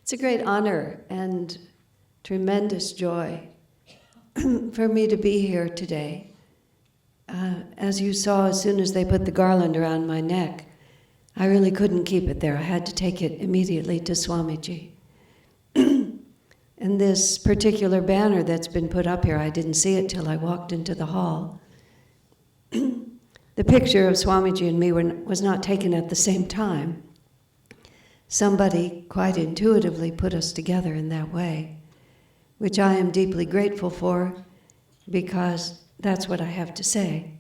It's a great honor and tremendous joy for me to be here today. As you saw, as soon as they put the garland around my neck, I really couldn't keep it there. I had to take it immediately to Swamiji. And this particular banner that's been put up here, I didn't see it till I walked into the hall. The picture of Swamiji and me was not taken at the same time. Somebody quite intuitively put us together in that way, which I am deeply grateful for, because that's what I have to say.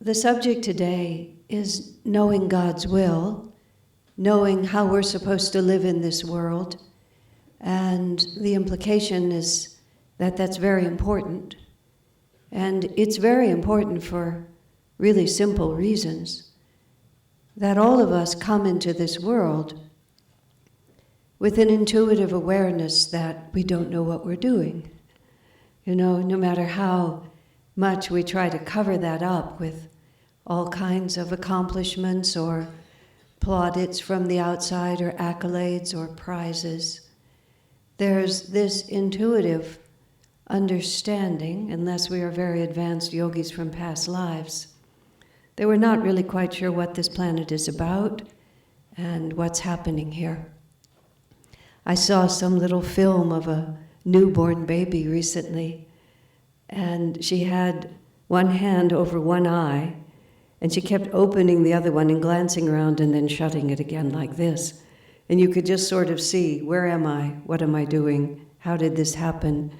The subject today is knowing God's will, knowing how we're supposed to live in this world, and the implication is that that's very important. And it's very important for really simple reasons. That all of us come into this world with an intuitive awareness that we don't know what we're doing. You know, no matter how much we try to cover that up with all kinds of accomplishments or plaudits from the outside or accolades or prizes, there's this intuitive understanding, unless we are very advanced yogis from past lives, they were not really quite sure what this planet is about and what's happening here. I saw some little film of a newborn baby recently, and she had one hand over one eye, and she kept opening the other one and glancing around and then shutting it again like this. And you could just sort of see, where am I? What am I doing? How did this happen?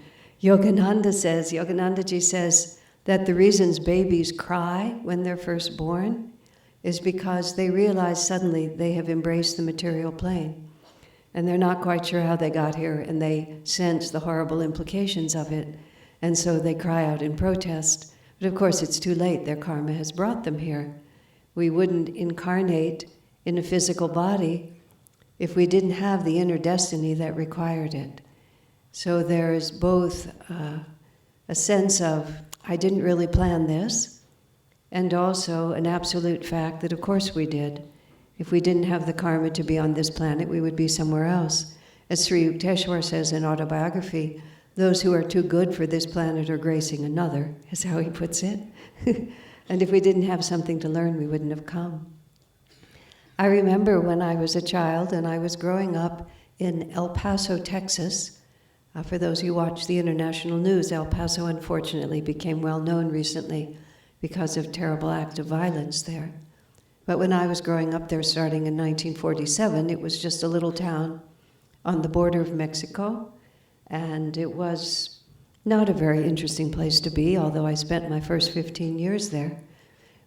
Yoganandaji says, that the reasons babies cry when they're first born is because they realize suddenly they have embraced the material plane. And they're not quite sure how they got here, and they sense the horrible implications of it. And so they cry out in protest. But of course, it's too late. Their karma has brought them here. We wouldn't incarnate in a physical body if we didn't have the inner destiny that required it. So there's both a sense of, I didn't really plan this, and also an absolute fact that of course we did. If we didn't have the karma to be on this planet, we would be somewhere else. As Sri Yukteswar says in autobiography, those who are too good for this planet are gracing another, is how he puts it. And if we didn't have something to learn, we wouldn't have come. I remember when I was a child and I was growing up in El Paso, Texas. For those who watch the international news, El Paso unfortunately became well known recently because of terrible acts of violence there. But when I was growing up there starting in 1947, it was just a little town on the border of Mexico, and it was not a very interesting place to be, although I spent my first 15 years there.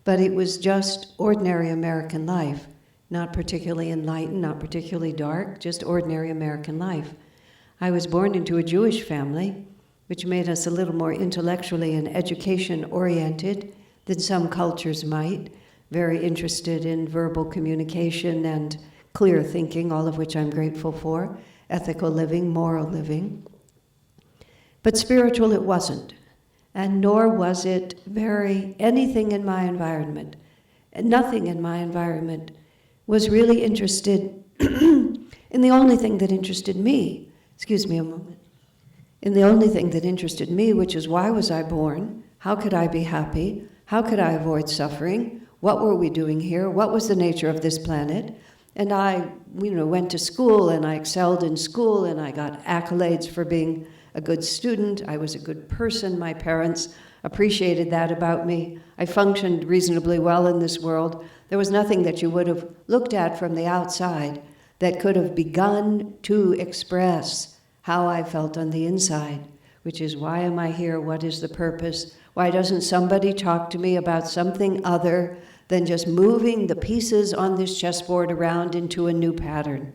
But it was just ordinary American life, not particularly enlightened, not particularly dark, just ordinary American life. I was born into a Jewish family, which made us a little more intellectually and education-oriented than some cultures might, very interested in verbal communication and clear thinking, all of which I'm grateful for, ethical living, moral living. But spiritual it wasn't, and nor was it anything in my environment. Nothing in my environment was really interested in the only thing that interested me. Excuse me a moment. And the only thing that interested me, which is why was I born? How could I be happy? How could I avoid suffering? What were we doing here? What was the nature of this planet? And I, went to school and I excelled in school and I got accolades for being a good student. I was a good person. My parents appreciated that about me. I functioned reasonably well in this world. There was nothing that you would have looked at from the outside that could have begun to express how I felt on the inside, which is, why am I here? What is the purpose? Why doesn't somebody talk to me about something other than just moving the pieces on this chessboard around into a new pattern?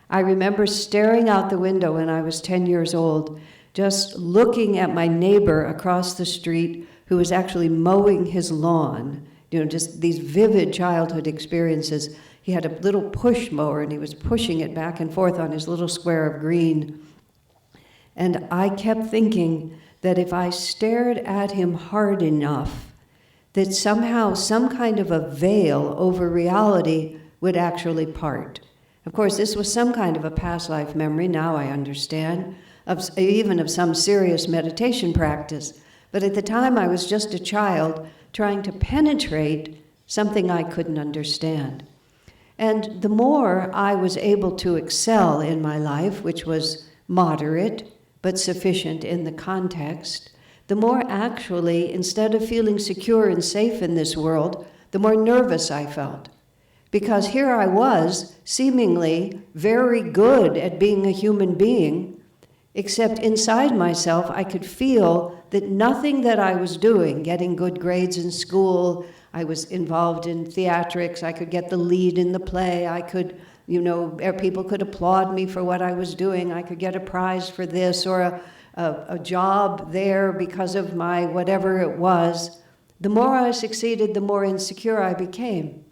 I remember staring out the window when I was 10 years old, just looking at my neighbor across the street who was actually mowing his lawn, just these vivid childhood experiences. He had a little push mower and he was pushing it back and forth on his little square of green. And I kept thinking that if I stared at him hard enough, that somehow some kind of a veil over reality would actually part. Of course, this was some kind of a past life memory, now I understand, even of some serious meditation practice. But at the time, I was just a child trying to penetrate something I couldn't understand. And the more I was able to excel in my life, which was moderate but sufficient in the context, the more actually, instead of feeling secure and safe in this world, the more nervous I felt. Because here I was, seemingly very good at being a human being, except inside myself I could feel that nothing that I was doing, getting good grades in school, I was involved in theatrics, I could get the lead in the play, I could, people could applaud me for what I was doing, I could get a prize for this or a job there because of my whatever it was. The more I succeeded, the more insecure I became.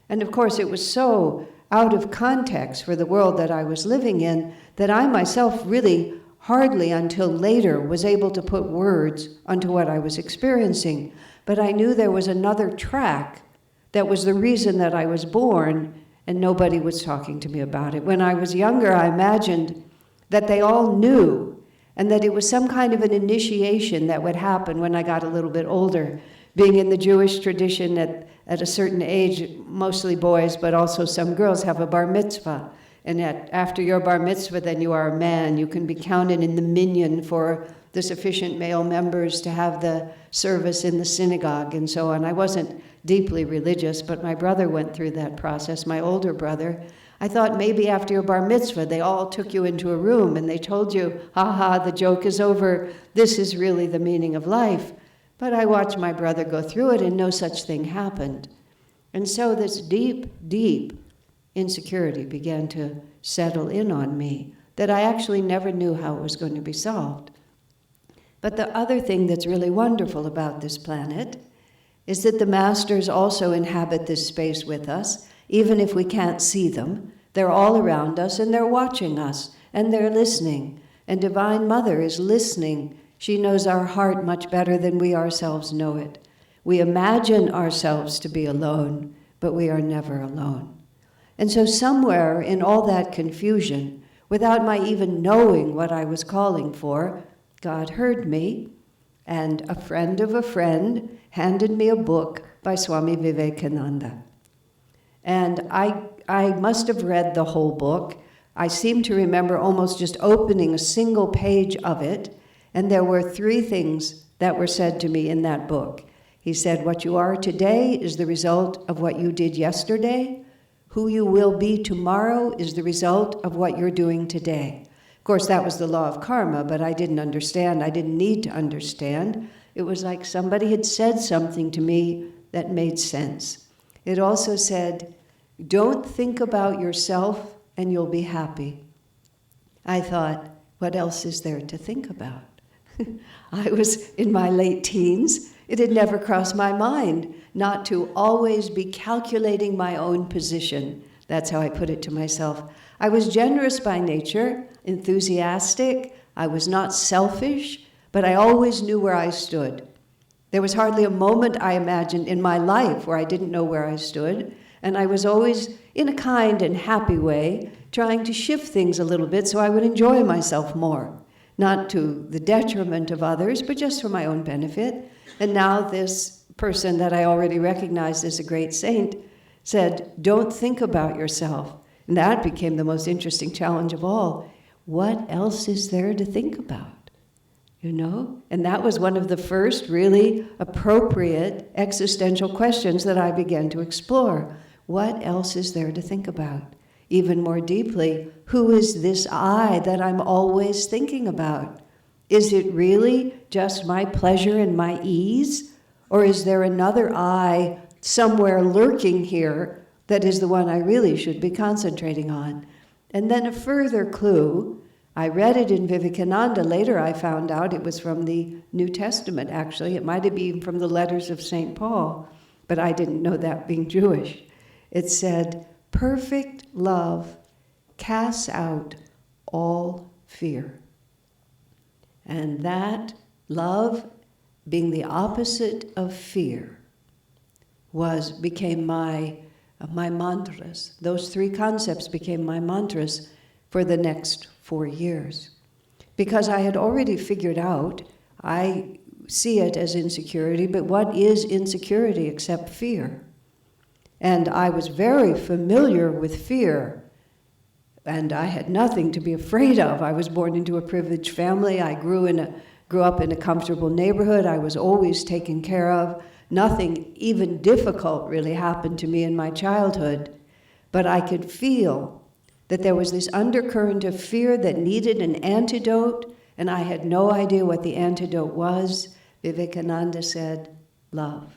And of course, it was so out of context for the world that I was living in that I myself really hardly until later was able to put words onto what I was experiencing. But I knew there was another track that was the reason that I was born, and nobody was talking to me about it. When I was younger, I imagined that they all knew, and that it was some kind of an initiation that would happen when I got a little bit older. Being in the Jewish tradition at a certain age, mostly boys, but also some girls have a bar mitzvah. And after your bar mitzvah, then you are a man. You can be counted in the minyan for the sufficient male members to have the service in the synagogue and so on. I wasn't deeply religious, but my brother went through that process, my older brother. I thought maybe after your bar mitzvah, they all took you into a room and they told you, ha, the joke is over. This is really the meaning of life. But I watched my brother go through it and no such thing happened. And so this deep, deep insecurity began to settle in on me that I actually never knew how it was going to be solved. But the other thing that's really wonderful about this planet is that the masters also inhabit this space with us, even if we can't see them. They're all around us and they're watching us and they're listening. And Divine Mother is listening. She knows our heart much better than we ourselves know it. We imagine ourselves to be alone, but we are never alone. And so somewhere in all that confusion, without my even knowing what I was calling for, God heard me, and a friend of a friend handed me a book by Swami Vivekananda. And I must have read the whole book. I seem to remember almost just opening a single page of it, and there were 3 things that were said to me in that book. He said, what you are today is the result of what you did yesterday. Who you will be tomorrow is the result of what you're doing today. Of course, that was the law of karma, but I didn't understand. I didn't need to understand. It was like somebody had said something to me that made sense. It also said, don't think about yourself and you'll be happy. I thought, what else is there to think about? I was in my late teens. It had never crossed my mind not to always be calculating my own position. That's how I put it to myself. I was generous by nature, enthusiastic. I was not selfish, but I always knew where I stood. There was hardly a moment, I imagined, in my life where I didn't know where I stood, and I was always, in a kind and happy way, trying to shift things a little bit so I would enjoy myself more. Not to the detriment of others, but just for my own benefit. And now this person that I already recognized as a great saint said, don't think about yourself. And that became the most interesting challenge of all. What else is there to think about? And that was one of the first really appropriate existential questions that I began to explore. What else is there to think about? Even more deeply, who is this I that I'm always thinking about? Is it really just my pleasure and my ease? Or is there another I somewhere lurking here that is the one I really should be concentrating on? And then a further clue, I read it in Vivekananda. Later I found out it was from the New Testament, actually. It might have been from the letters of St. Paul, but I didn't know that being Jewish. It said, perfect love casts out all fear. And that love, being the opposite of fear, became my my mantras. Those 3 concepts became my mantras for the next 4 years. Because I had already figured out, I see it as insecurity, but what is insecurity except fear? And I was very familiar with fear, and I had nothing to be afraid of. I was born into a privileged family. I grew up in a comfortable neighborhood. I was always taken care of. Nothing even difficult really happened to me in my childhood. But I could feel that there was this undercurrent of fear that needed an antidote, and I had no idea what the antidote was. Vivekananda said, love.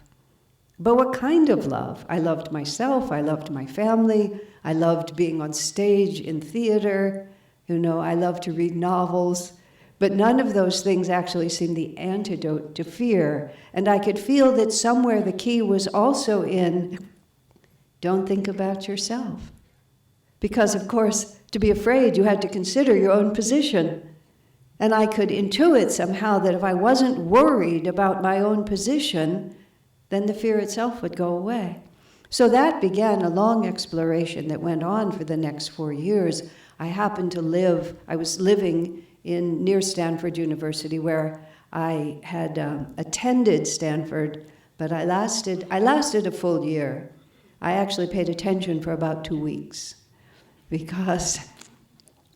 But what kind of love? I loved myself, I loved my family, I loved being on stage in theater, I loved to read novels, but none of those things actually seemed the antidote to fear. And I could feel that somewhere the key was also in, don't think about yourself. Because, of course, to be afraid, you had to consider your own position. And I could intuit somehow that if I wasn't worried about my own position, then the fear itself would go away. So that began a long exploration that went on for the next 4 years. I was living near Stanford University, where I had attended Stanford, but I lasted a full year. I actually paid attention for about 2 weeks, because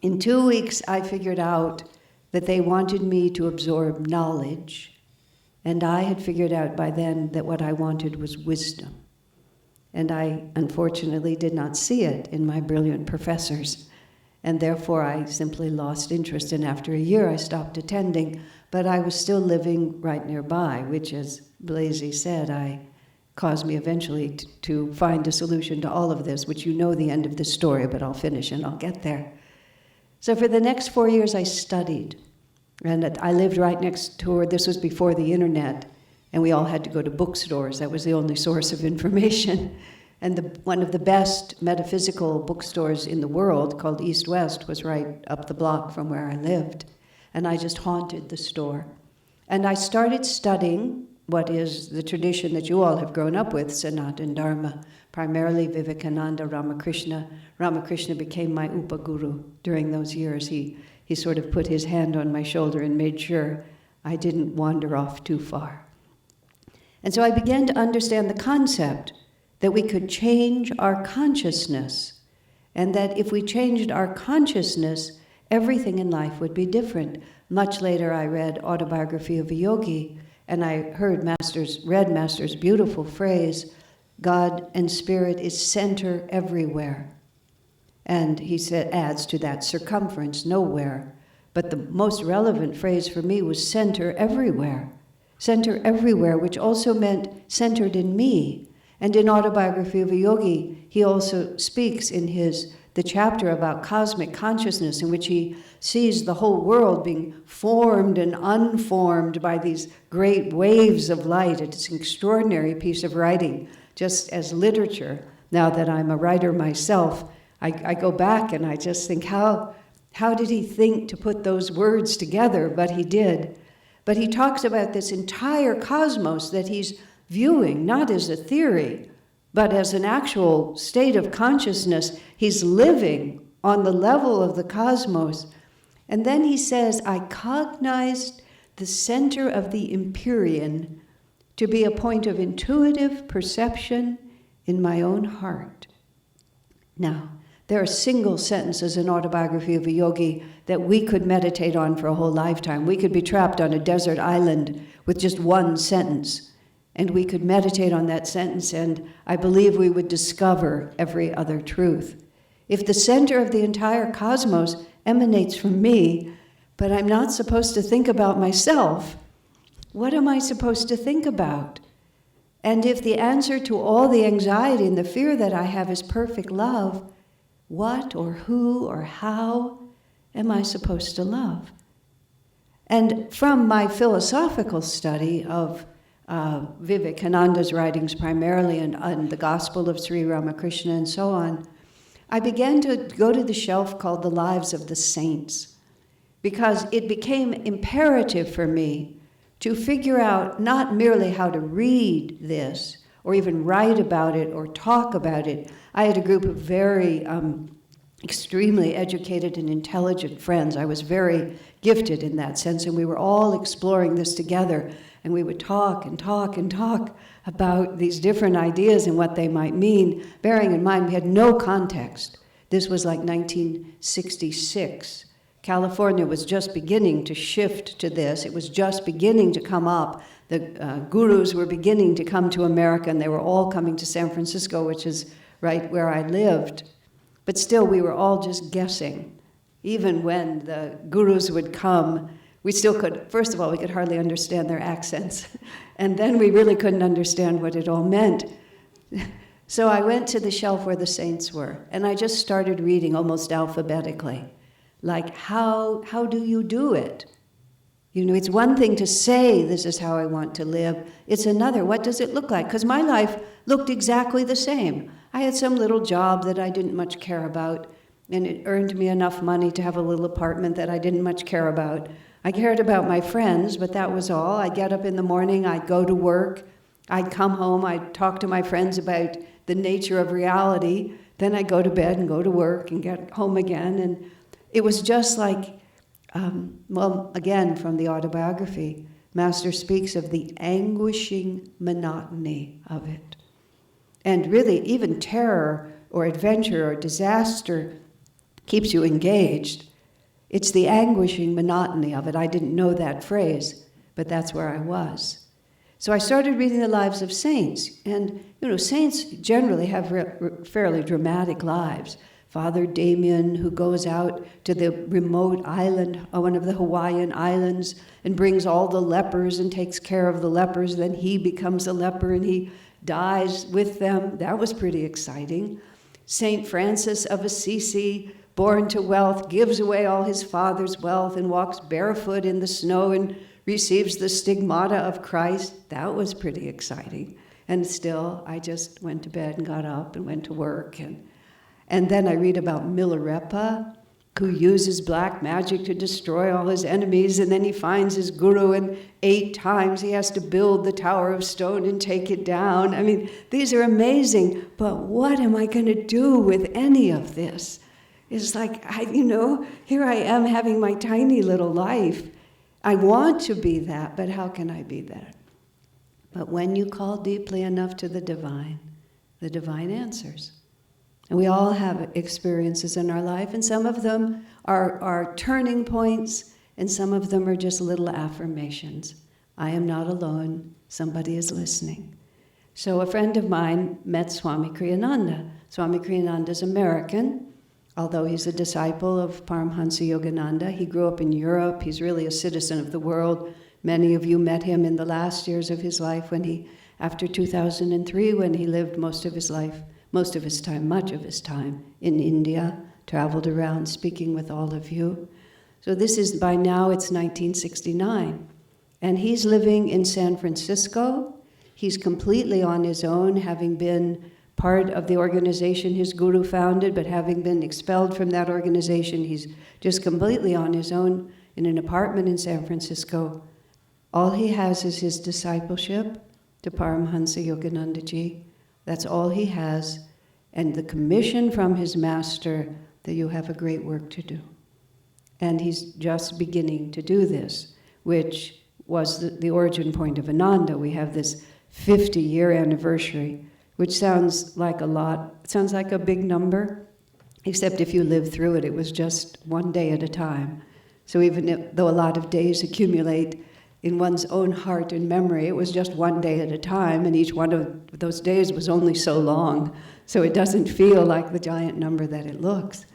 in 2 weeks I figured out that they wanted me to absorb knowledge, and I had figured out by then that what I wanted was wisdom. And I, unfortunately, did not see it in my brilliant professors. And therefore, I simply lost interest. And after a year, I stopped attending. But I was still living right nearby, which, as Blasey said, caused me eventually to find a solution to all of this, which you know the end of the story, but I'll finish and I'll get there. So for the next 4 years, I studied. And I lived right next door. This was before the internet. And we all had to go to bookstores. That was the only source of information. And one of the best metaphysical bookstores in the world, called East West, was right up the block from where I lived. And I just haunted the store. And I started studying what is the tradition that you all have grown up with, Sanatana Dharma, primarily Vivekananda, Ramakrishna. Ramakrishna became my upaguru during those years. He sort of put his hand on my shoulder and made sure I didn't wander off too far. And so I began to understand the concept that we could change our consciousness, and that if we changed our consciousness, everything in life would be different. Much later, I read Autobiography of a Yogi, and I read Master's beautiful phrase, God and Spirit is center everywhere. And he adds to that, circumference nowhere. But the most relevant phrase for me was center everywhere. Center everywhere, which also meant centered in me. And in Autobiography of a Yogi, he also speaks in the chapter about cosmic consciousness, in which he sees the whole world being formed and unformed by these great waves of light. It's an extraordinary piece of writing, just as literature. Now that I'm a writer myself, I go back and I just think, how did he think to put those words together? But he did. But he talks about this entire cosmos that he's viewing, not as a theory, but as an actual state of consciousness. He's living on the level of the cosmos. And then he says, I cognized the center of the empyrean to be a point of intuitive perception in my own heart. Now, there are single sentences in Autobiography of a Yogi that we could meditate on for a whole lifetime. We could be trapped on a desert island with just one sentence, and we could meditate on that sentence, and I believe we would discover every other truth. If the center of the entire cosmos emanates from me, but I'm not supposed to think about myself, what am I supposed to think about? And if the answer to all the anxiety and the fear that I have is perfect love, what or who or how am I supposed to love? And from my philosophical study of Vivekananda's writings primarily, and the Gospel of Sri Ramakrishna and so on, I began to go to the shelf called The Lives of the Saints, because it became imperative for me to figure out not merely how to read this or even write about it or talk about it. I had a group of very extremely educated and intelligent friends. I was very gifted in that sense, and we were all exploring this together. And we would talk and talk and talk about these different ideas and what they might mean, bearing in mind we had no context. This was like 1966. California was just beginning to shift to this. It was just beginning to come up. The gurus were beginning to come to America, and they were all coming to San Francisco, which is right where I lived. But still, we were all just guessing. Even when the gurus would come, we still could, first of all, we could hardly understand their accents. And then we really couldn't understand what it all meant. So I went to the shelf where the saints were, and I just started reading almost alphabetically. Like, how do you do it? You know, it's one thing to say, this is how I want to live. It's another, what does it look like? Because my life looked exactly the same. I had some little job that I didn't much care about, and it earned me enough money to have a little apartment that I didn't much care about. I cared about my friends, but that was all. I'd get up in the morning, I'd go to work, I'd come home, I'd talk to my friends about the nature of reality, then I'd go to bed and go to work and get home again. And it was just like, well, again, from the autobiography, Master speaks of the anguishing monotony of it. And really, even terror or adventure or disaster keeps you engaged. It's the anguishing monotony of it. I didn't know that phrase, but that's where I was. So I started reading the lives of saints. And, you know, saints generally have fairly dramatic lives. Father Damien, who goes out to the remote island, one of the Hawaiian islands, and brings all the lepers and takes care of the lepers. Then he becomes a leper and he dies with them. That was pretty exciting. Saint Francis of Assisi, born to wealth, gives away all his father's wealth and walks barefoot in the snow and receives the stigmata of Christ. That was pretty exciting. And still, I just went to bed and got up and went to work. And then I read about Milarepa, who uses black magic to destroy all his enemies, and then he finds his guru, and 8 times he has to build the Tower of Stone and take it down. I mean, these are amazing, but what am I going to do with any of this? It's like, here I am having my tiny little life. I want to be that, but how can I be that? But when you call deeply enough to the divine answers. And we all have experiences in our life, and some of them are turning points, and some of them are just little affirmations. I am not alone. Somebody is listening. So a friend of mine met Swami Kriyananda. Swami Kriyananda is American, although he's a disciple of Paramhansa Yogananda. He grew up in Europe. He's really a citizen of the world. Many of you met him in the last years of his life after 2003, when he lived much of his time in India, traveled around speaking with all of you. So this is, by now, it's 1969. And he's living in San Francisco. He's completely on his own, having been part of the organization his guru founded, but having been expelled from that organization, he's just completely on his own in an apartment in San Francisco. All he has is his discipleship to Paramhansa Yoganandaji. That's all he has, and the commission from his master that you have a great work to do. And he's just beginning to do this, which was the origin point of Ananda. We have this 50-year anniversary, which sounds like a lot. It sounds like a big number, except if you live through it, it was just one day at a time. So even though a lot of days accumulate in one's own heart and memory, it was just one day at a time, and each one of those days was only so long, so it doesn't feel like the giant number that it looks.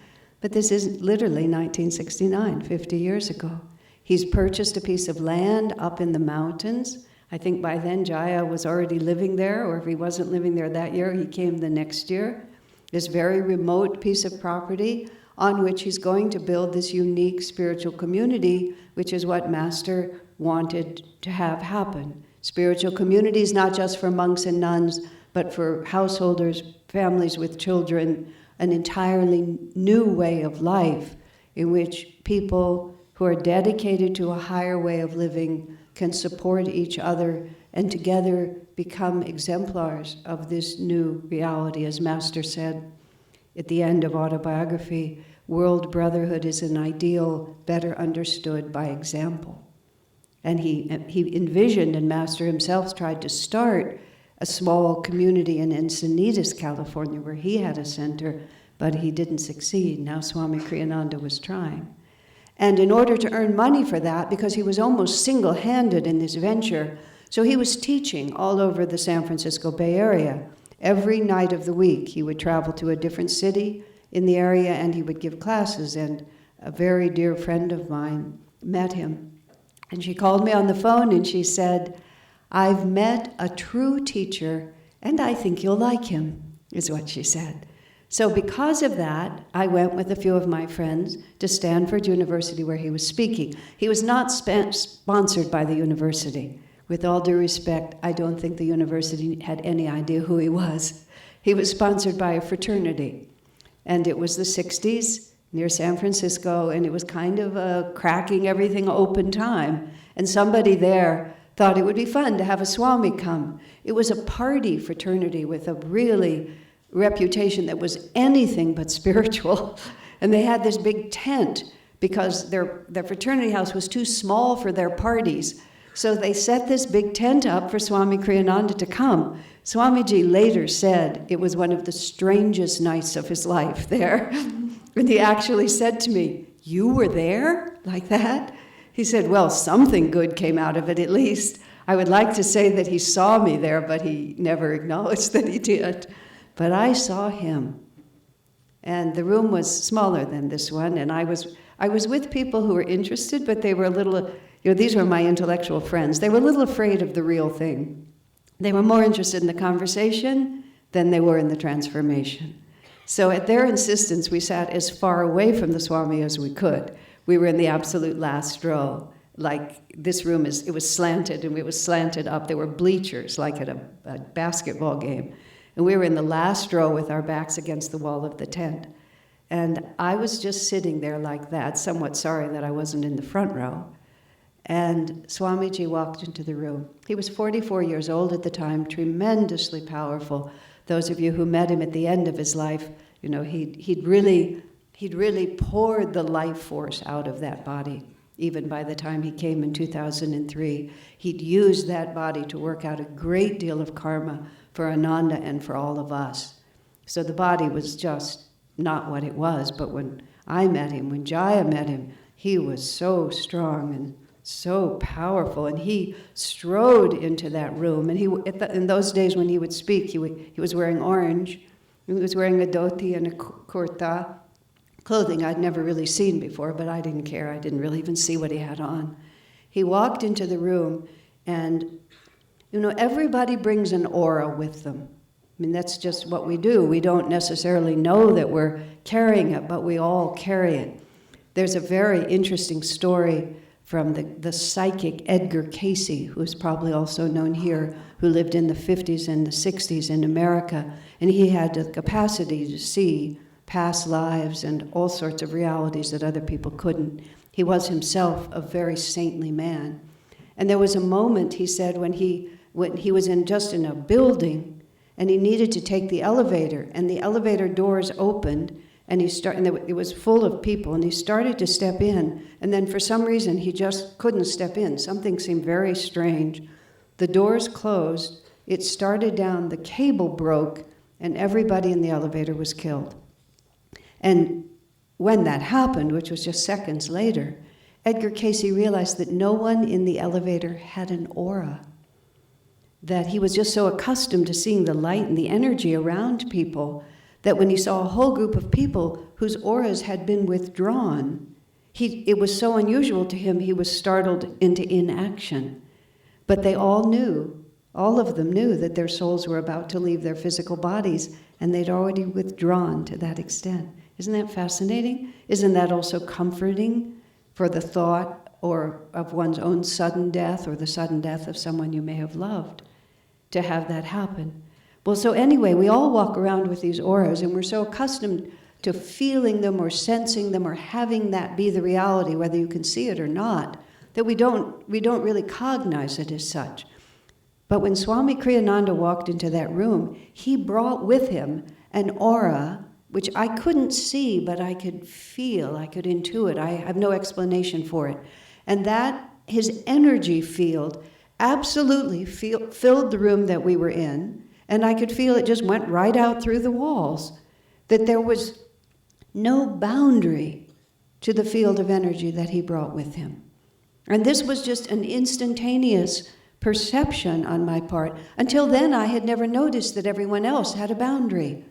But this is literally 1969, 50 years ago. He's purchased a piece of land up in the mountains. I think by then Jaya was already living there, or if he wasn't living there that year, he came the next year. This very remote piece of property on which he's going to build this unique spiritual community, which is what Master wanted to have happen. Spiritual communities, not just for monks and nuns, but for householders, families with children, an entirely new way of life in which people who are dedicated to a higher way of living can support each other and together become exemplars of this new reality. As Master said at the end of Autobiography, world brotherhood is an ideal better understood by example. And he envisioned, and Master himself tried to start a small community in Encinitas, California, where he had a center, but he didn't succeed. Now Swami Kriyananda was trying. And in order to earn money for that, because he was almost single-handed in this venture, so he was teaching all over the San Francisco Bay Area. Every night of the week, he would travel to a different city in the area, and he would give classes. And a very dear friend of mine met him. And she called me on the phone, and she said, "I've met a true teacher, and I think you'll like him," is what she said. So because of that, I went with a few of my friends to Stanford University where he was speaking. He was not sponsored by the university. With all due respect, I don't think the university had any idea who he was. He was sponsored by a fraternity. And it was the 60s near San Francisco, and it was kind of a cracking everything open time. And somebody there thought it would be fun to have a Swami come. It was a party fraternity with a really reputation that was anything but spiritual. And they had this big tent because their fraternity house was too small for their parties. So they set this big tent up for Swami Kriyananda to come. Swamiji later said it was one of the strangest nights of his life there. And he actually said to me, "You were there like that?" He said, "Well, something good came out of it at least." I would like to say that he saw me there, but he never acknowledged that he did. But I saw him. And the room was smaller than this one, and I was with people who were interested, but they were a little, these were my intellectual friends. They were a little afraid of the real thing. They were more interested in the conversation than they were in the transformation. So at their insistence, we sat as far away from the Swami as we could. We were in the absolute last row. Like this room it was slanted, and it was slanted up. There were bleachers, like at a basketball game. And we were in the last row with our backs against the wall of the tent. And I was just sitting there like that, somewhat sorry that I wasn't in the front row. And Swamiji walked into the room. He was 44 years old at the time, tremendously powerful. Those of you who met him at the end of his life, he'd really poured the life force out of that body. Even by the time he came in 2003, he'd used that body to work out a great deal of karma for Ananda and for all of us. So the body was just not what it was, but when I met him, when Jaya met him, he was so strong and so powerful, and he strode into that room. And in those days when he would speak, he was wearing orange. He was wearing a dhoti and a kurta, clothing I'd never really seen before, but I didn't care. I didn't really even see what he had on. He walked into the room, and everybody brings an aura with them. I mean, that's just what we do. We don't necessarily know that we're carrying it, but we all carry it. There's a very interesting story from the psychic Edgar Cayce, who is probably also known here, who lived in the 50s and the 60s in America, and he had the capacity to see past lives and all sorts of realities that other people couldn't. He was himself a very saintly man. And there was a moment, he said, when he was in a building, and he needed to take the elevator, and the elevator doors opened, and it was full of people, and he started to step in, and then for some reason he just couldn't step in. Something seemed very strange. The doors closed, it started down, the cable broke, and everybody in the elevator was killed. And when that happened, which was just seconds later, Edgar Cayce realized that no one in the elevator had an aura, that he was just so accustomed to seeing the light and the energy around people that when he saw a whole group of people whose auras had been withdrawn, it was so unusual to him, he was startled into inaction. But they all of them knew that their souls were about to leave their physical bodies, and they'd already withdrawn to that extent. Isn't that fascinating? Isn't that also comforting for the thought of one's own sudden death or the sudden death of someone you may have loved, to have that happen? Well, so anyway, we all walk around with these auras, and we're so accustomed to feeling them or sensing them or having that be the reality, whether you can see it or not, that we don't really cognize it as such. But when Swami Kriyananda walked into that room, he brought with him an aura which I couldn't see, but I could feel, I could intuit. I have no explanation for it. And that, his energy field, absolutely filled the room that we were in, and I could feel it just went right out through the walls, that there was no boundary to the field of energy that he brought with him. And this was just an instantaneous perception on my part. Until then, I had never noticed that everyone else had a boundary.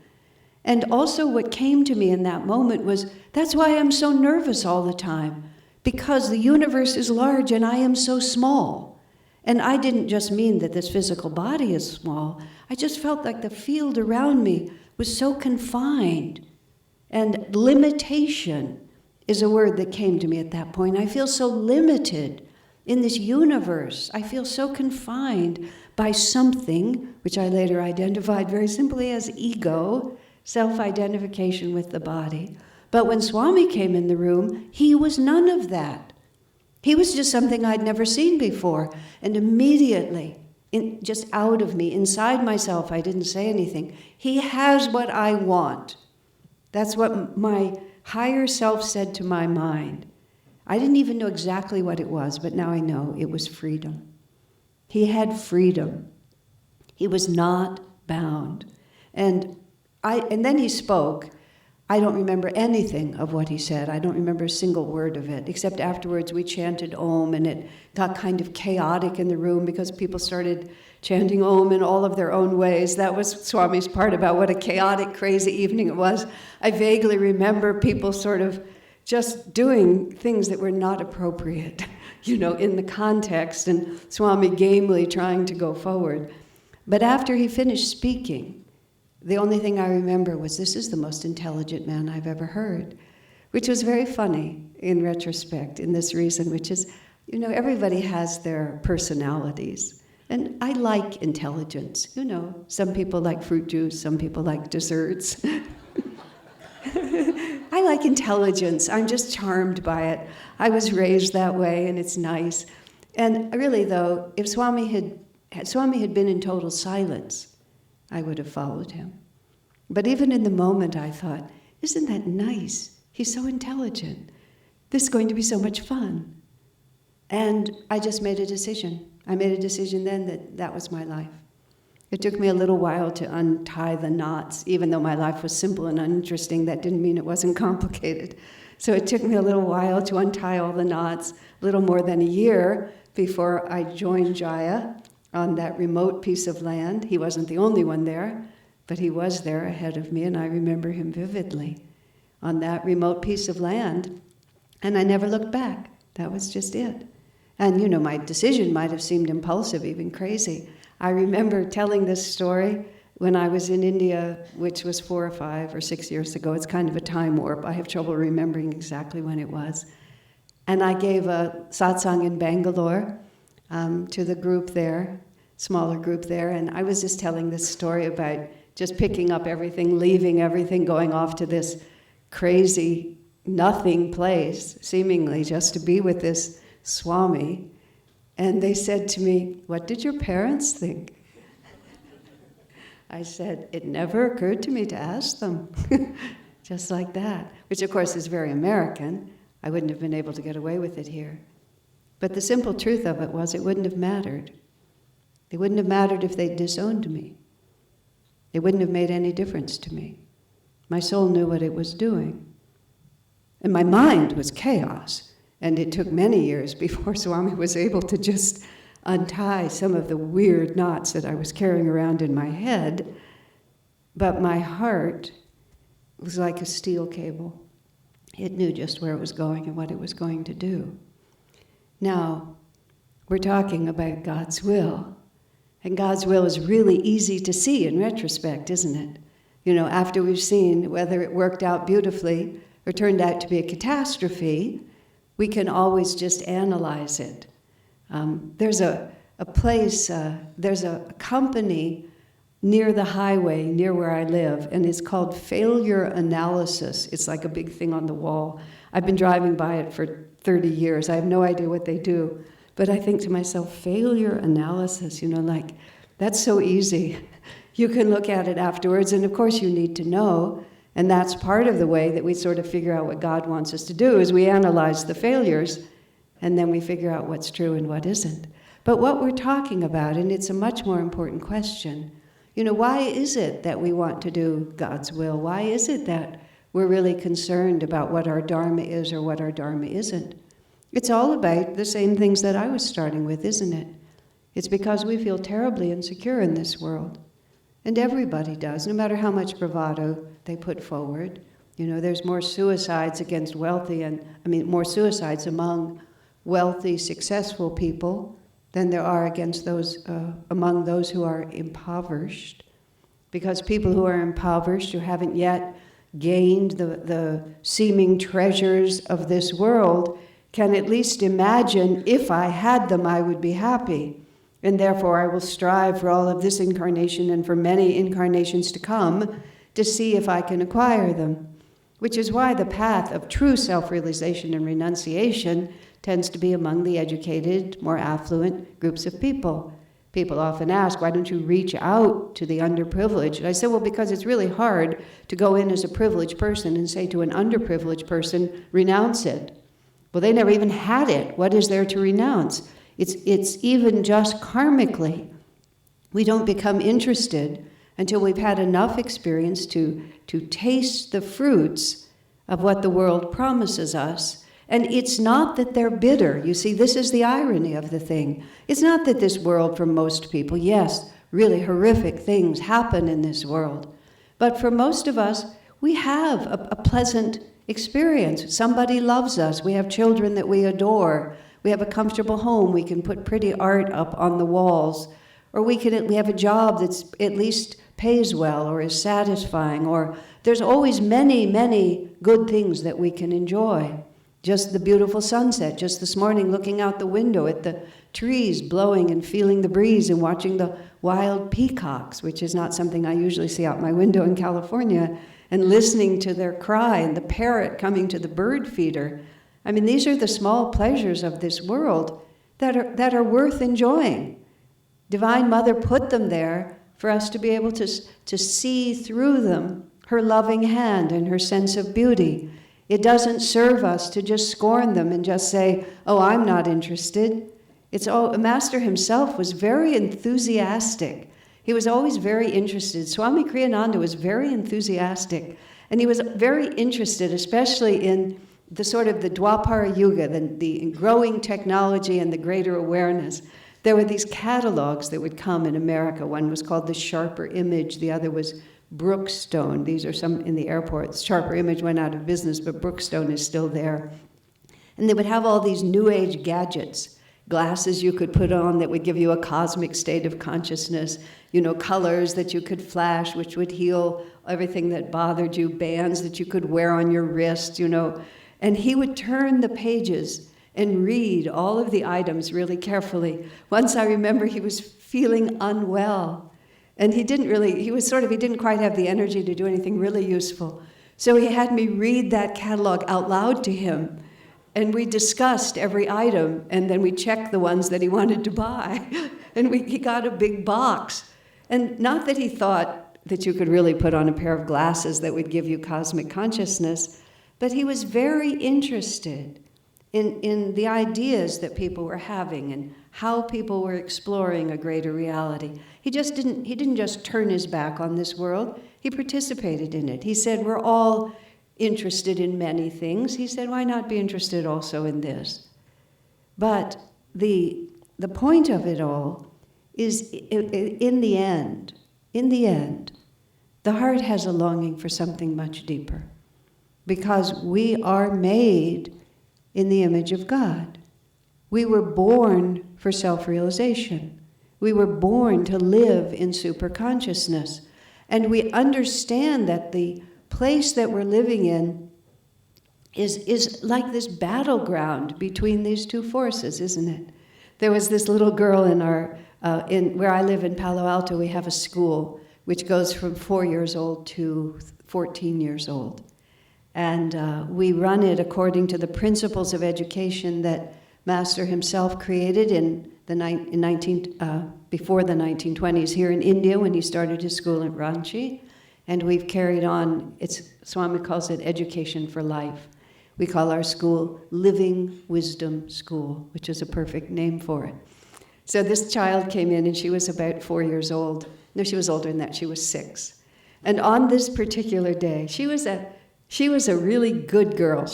And also what came to me in that moment was, that's why I'm so nervous all the time, because the universe is large and I am so small. And I didn't just mean that this physical body is small. I just felt like the field around me was so confined. And limitation is a word that came to me at that point. I feel so limited in this universe. I feel so confined by something, which I later identified very simply as ego, self-identification with the body. But when Swami came in the room, he was none of that. He was just something I'd never seen before. And immediately, just out of me, inside myself, I didn't say anything. He has what I want. That's what my higher self said to my mind. I didn't even know exactly what it was, but now I know it was freedom. He had freedom. He was not bound. And then he spoke. I don't remember anything of what he said. I don't remember a single word of it, except afterwards we chanted Om, and it got kind of chaotic in the room because people started chanting Om in all of their own ways. That was Swami's part about what a chaotic, crazy evening it was. I vaguely remember people sort of just doing things that were not appropriate, in the context, and Swami gamely trying to go forward. But after he finished speaking, the only thing I remember was, this is the most intelligent man I've ever heard, which was very funny in retrospect, in this reason, which is, everybody has their personalities. And I like intelligence. Some people like fruit juice, some people like desserts. I like intelligence. I'm just charmed by it. I was raised that way, and it's nice. And really, though, if Swami had been in total silence, I would have followed him. But even in the moment, I thought, isn't that nice? He's so intelligent. This is going to be so much fun. And I just made a decision. I made a decision then that was my life. It took me a little while to untie the knots. Even though my life was simple and uninteresting, that didn't mean it wasn't complicated. So it took me a little while to untie all the knots, a little more than a year before I joined Jaya on that remote piece of land. He wasn't the only one there, but he was there ahead of me, and I remember him vividly on that remote piece of land, and I never looked back. That was just it. And my decision might have seemed impulsive, even crazy. I remember telling this story when I was in India, which was 4 or 5 or 6 years ago. It's kind of a time warp. I have trouble remembering exactly when it was. And I gave a satsang in Bangalore to the group there, smaller group there, and I was just telling this story about just picking up everything, leaving everything, going off to this crazy nothing place, seemingly just to be with this Swami. And they said to me, "What did your parents think?" I said, "It never occurred to me to ask them." Just like that, which of course is very American. I wouldn't have been able to get away with it here. But the simple truth of it was, it wouldn't have mattered. It wouldn't have mattered if they'd disowned me. It wouldn't have made any difference to me. My soul knew what it was doing. And my mind was chaos. And it took many years before Swami was able to just untie some of the weird knots that I was carrying around in my head. But my heart was like a steel cable. It knew just where it was going and what it was going to do. Now, we're talking about God's will. And God's will is really easy to see in retrospect, isn't it? After we've seen whether it worked out beautifully or turned out to be a catastrophe, we can always just analyze it. There's a place, there's a company near the highway, near where I live, and it's called Failure Analysis. It's like a big thing on the wall. I've been driving by it for 30 years. I have no idea what they do, But I think to myself, failure analysis, like, that's so easy. You can look at it afterwards, and of course you need to know, and that's part of the way that we sort of figure out what God wants us to do, is we analyze the failures, and then we figure out what's true and what isn't. But what we're talking about, and it's a much more important question, why is it that we want to do God's will? Why is it that we're really concerned about what our dharma is or what our dharma isn't? It's all about the same things that I was starting with, isn't it? It's because we feel terribly insecure in this world. And everybody does, no matter how much bravado they put forward. There's more suicides against more suicides among wealthy, successful people than there are against those, among those who are impoverished. Because people who are impoverished, who haven't yet gained the seeming treasures of this world, can at least imagine, if I had them, I would be happy. And therefore I will strive for all of this incarnation and for many incarnations to come to see if I can acquire them. Which is why the path of true self-realization and renunciation tends to be among the educated, more affluent groups of people. People often ask, why don't you reach out to the underprivileged? And I say, well, because it's really hard to go in as a privileged person and say to an underprivileged person, renounce it. Well, they never even had it. What is there to renounce? It's even just karmically. We don't become interested until we've had enough experience to taste the fruits of what the world promises us. And it's not that they're bitter. You see, this is the irony of the thing. It's not that this world, for most people, yes, really horrific things happen in this world. But for most of us, we have a pleasant experience. Somebody loves us. We have children that we adore. We have a comfortable home. We can put pretty art up on the walls. Or we have a job that's at least pays well or is satisfying. Or there's always many, many good things that we can enjoy. Just the beautiful sunset. Just this morning looking out the window at the trees blowing and feeling the breeze and watching the wild peacocks, which is not something I usually see out my window in California, and listening to their cry and the parrot coming to the bird feeder. I mean, these are the small pleasures of this world that are worth enjoying. Divine Mother put them there for us to be able to see through them her loving hand and her sense of beauty. It doesn't serve us to just scorn them and just say, oh, I'm not interested. Master himself was very enthusiastic. He was always very interested. Swami Kriyananda was very enthusiastic. And he was very interested, especially in the sort of the Dwapara Yuga, the growing technology and the greater awareness. There were these catalogs that would come in America. One was called The Sharper Image. The other was Brookstone. These are some in the airports. Sharper Image went out of business, but Brookstone is still there. And they would have all these new age gadgets, glasses you could put on that would give you a cosmic state of consciousness, colors that you could flash, which would heal everything that bothered you, bands that you could wear on your wrist, And he would turn the pages and read all of the items really carefully. Once I remember he was feeling unwell. And he didn't quite have the energy to do anything really useful. So he had me read that catalog out loud to him. And we discussed every item, and then we checked the ones that he wanted to buy. And he got a big box. And not that he thought that you could really put on a pair of glasses that would give you cosmic consciousness, but he was very interested in the ideas that people were having and how people were exploring a greater reality. He didn't just turn his back on this world. He participated in it. He said, we're all interested in many things. He said, why not be interested also in this? But the point of it all is, in the end, the heart has a longing for something much deeper, because we are made in the image of God. We were born for self-realization. We were born to live in superconsciousness. And we understand that the place that we're living in is like this battleground between these two forces, isn't it? There was this little girl in where I live in Palo Alto. We have a school which goes from 4 years old to 14 years old. And we run it according to the principles of education that Master himself created before the 1920s here in India when he started his school in Ranchi. And we've carried on, Swami calls it education for life. We call our school Living Wisdom School, which is a perfect name for it. So this child came in and she was about 4 years old. No, she was older than that, she was 6. And on this particular day, she was a really good girl.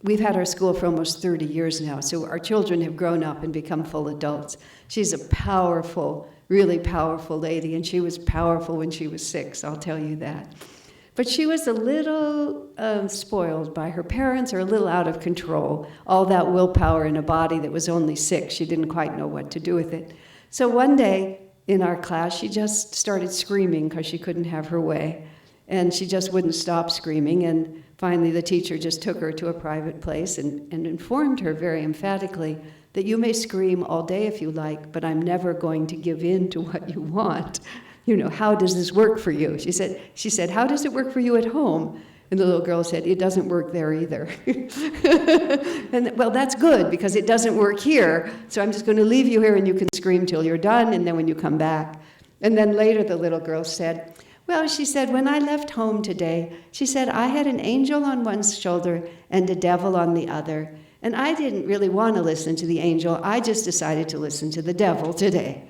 We've had our school for almost 30 years now, so our children have grown up and become full adults. She's a powerful, really powerful lady, and she was powerful when she was 6, I'll tell you that. But she was a little spoiled by her parents, or a little out of control. All that willpower in a body that was only 6, she didn't quite know what to do with it. So one day in our class, she just started screaming because she couldn't have her way. And she just wouldn't stop screaming. And finally, the teacher just took her to a private place and informed her very emphatically that you may scream all day if you like, but I'm never going to give in to what you want. How does this work for you? She said, how does it work for you at home? And the little girl said, it doesn't work there either. And well, that's good, because it doesn't work here. So I'm just going to leave you here and you can scream till you're done, and then when you come back. And then later the little girl said, well, she said, when I left home today, she said, I had an angel on one shoulder and a devil on the other. And I didn't really want to listen to the angel. I just decided to listen to the devil today.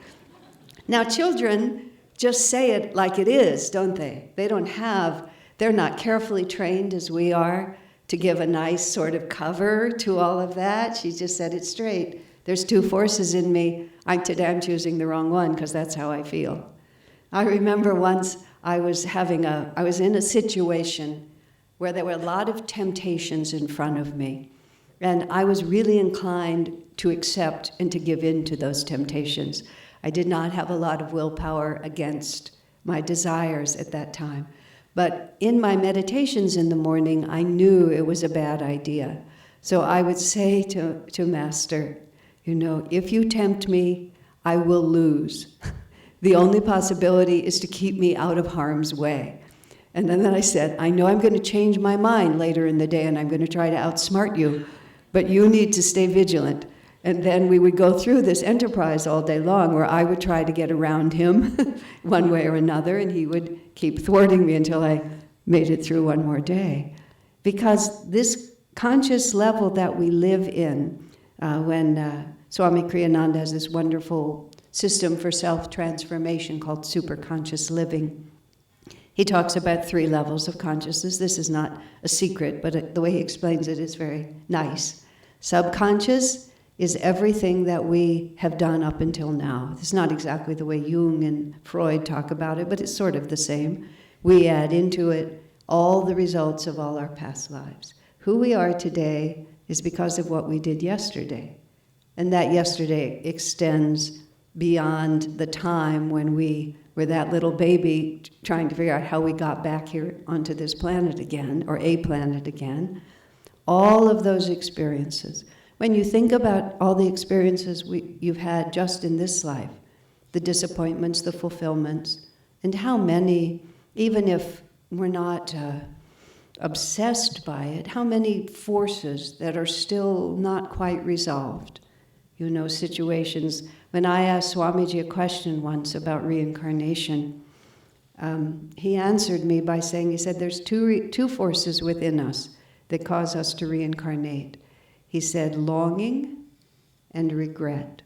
Now, children just say it like it is, don't they? They're not carefully trained as we are to give a nice sort of cover to all of that. She just said it straight. There's 2 forces in me. Today I'm choosing the wrong one because that's how I feel. I remember once I was in a situation where there were a lot of temptations in front of me. And I was really inclined to accept and to give in to those temptations. I did not have a lot of willpower against my desires at that time. But in my meditations in the morning, I knew it was a bad idea. So I would say to Master, if you tempt me, I will lose. The only possibility is to keep me out of harm's way. And then I said, I know I'm going to change my mind later in the day and I'm going to try to outsmart you, but you need to stay vigilant. And then we would go through this enterprise all day long where I would try to get around him one way or another, and he would keep thwarting me until I made it through one more day. Because this conscious level that we live in, when Swami Kriyananda has this wonderful system for self-transformation called superconscious living, he talks about 3 levels of consciousness. This is not a secret, but the way he explains it is very nice. Subconscious is everything that we have done up until now. It's not exactly the way Jung and Freud talk about it, but it's sort of the same. We add into it all the results of all our past lives. Who we are today is because of what we did yesterday. And that yesterday extends beyond the time when we were that little baby trying to figure out how we got back here onto this planet again, or a planet again. All of those experiences. When you think about all the experiences you've had just in this life, the disappointments, the fulfillments, and how many, even if we're not obsessed by it, how many forces that are still not quite resolved. Situations. When I asked Swamiji a question once about reincarnation, he answered me by saying, he said, there's two forces within us that cause us to reincarnate. He said, longing and regret.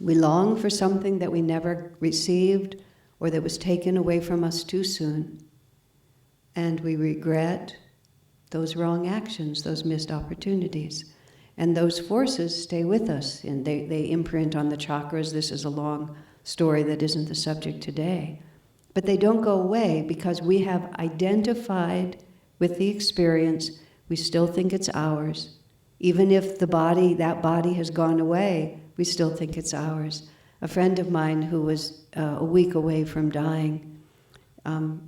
We long for something that we never received or that was taken away from us too soon. And we regret those wrong actions, those missed opportunities. And those forces stay with us, and they imprint on the chakras. This is a long story that isn't the subject today. But they don't go away because we have identified with the experience. We still think it's ours. Even if that body has gone away, we still think it's ours. A friend of mine who was a week away from dying,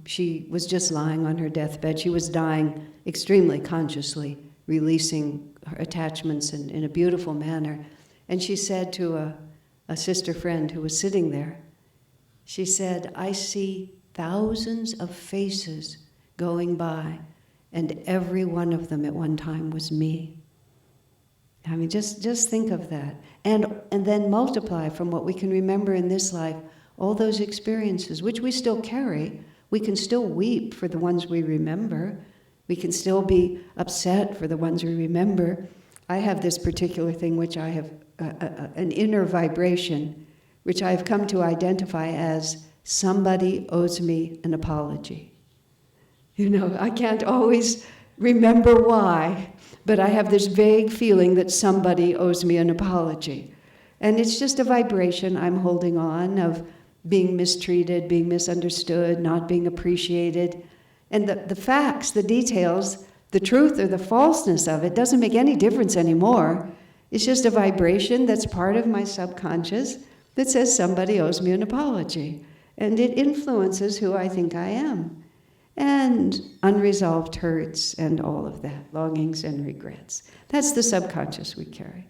she was just lying on her deathbed. She was dying extremely consciously, releasing her attachments in a beautiful manner. And she said to a sister friend who was sitting there, she said, I see thousands of faces going by, and every one of them at one time was me. I mean, just think of that. And then multiply from what we can remember in this life, all those experiences, which we still carry. We can still weep for the ones we remember. We can still be upset for the ones we remember. I have this particular thing which I have, an inner vibration, which I have come to identify as somebody owes me an apology. You know, I can't always remember why, but I have this vague feeling that somebody owes me an apology. And it's just a vibration I'm holding on of being mistreated, being misunderstood, not being appreciated. And the facts, the details, the truth or the falseness of it doesn't make any difference anymore. It's just a vibration that's part of my subconscious that says somebody owes me an apology. And it influences who I think I am. And unresolved hurts and all of that, longings and regrets. That's the subconscious we carry.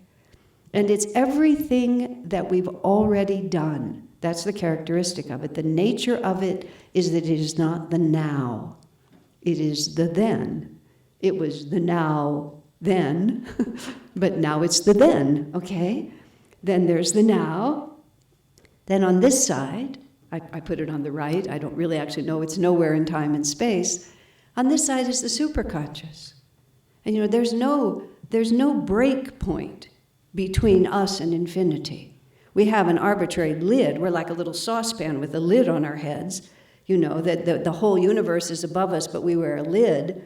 And it's everything that we've already done. That's the characteristic of it. The nature of it is that it is not the now. It is the then. It was the now then, but now it's the then, okay? Then there's the now. Then on this side, I put it on the right, I don't really actually know, it's nowhere in time and space. On this side is the superconscious. And you know, there's no break point between us and infinity. We have an arbitrary lid. We're like a little saucepan with a lid on our heads. You know, that the whole universe is above us, but we wear a lid.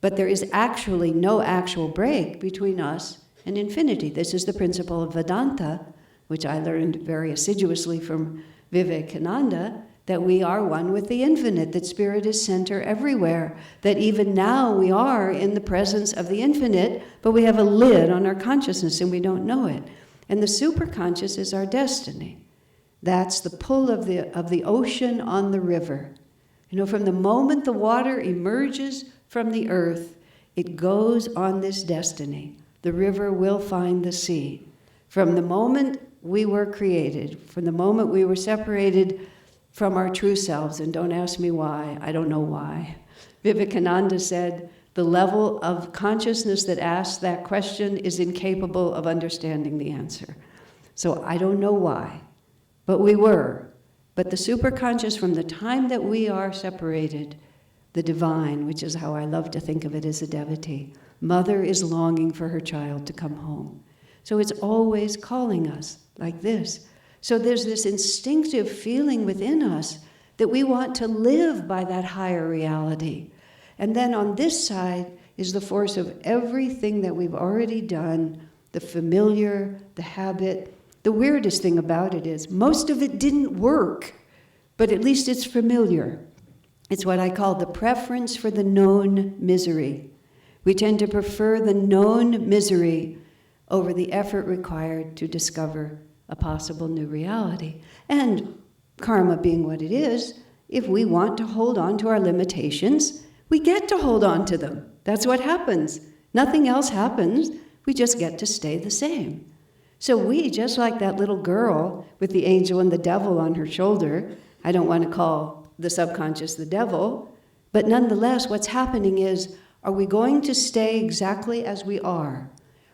But there is actually no actual break between us and infinity. This is the principle of Vedanta, which I learned very assiduously from Vivekananda, that we are one with the infinite, that spirit is center everywhere, that even now we are in the presence of the infinite, but we have a lid on our consciousness and we don't know it. And the superconscious is our destiny. That's the pull of the ocean on the river. You know, from the moment the water emerges from the earth, it goes on this destiny. The river will find the sea. From the moment we were created, from the moment we were separated from our true selves, and don't ask me why, I don't know why. Vivekananda said, the level of consciousness that asks that question is incapable of understanding the answer. So I don't know why, but we were. But the superconscious, from the time that we are separated, the divine, which is how I love to think of it as a devotee, mother is longing for her child to come home. So it's always calling us like this. So there's this instinctive feeling within us that we want to live by that higher reality. And then on this side is the force of everything that we've already done, the familiar, the habit. The weirdest thing about it is most of it didn't work, but at least it's familiar. It's what I call the preference for the known misery. We tend to prefer the known misery over the effort required to discover a possible new reality. And karma being what it is, if we want to hold on to our limitations, we get to hold on to them. That's what happens. Nothing else happens. We just get to stay the same. So we, just like that little girl with the angel and the devil on her shoulder, I don't want to call the subconscious the devil, but nonetheless, what's happening is, are we going to stay exactly as we are?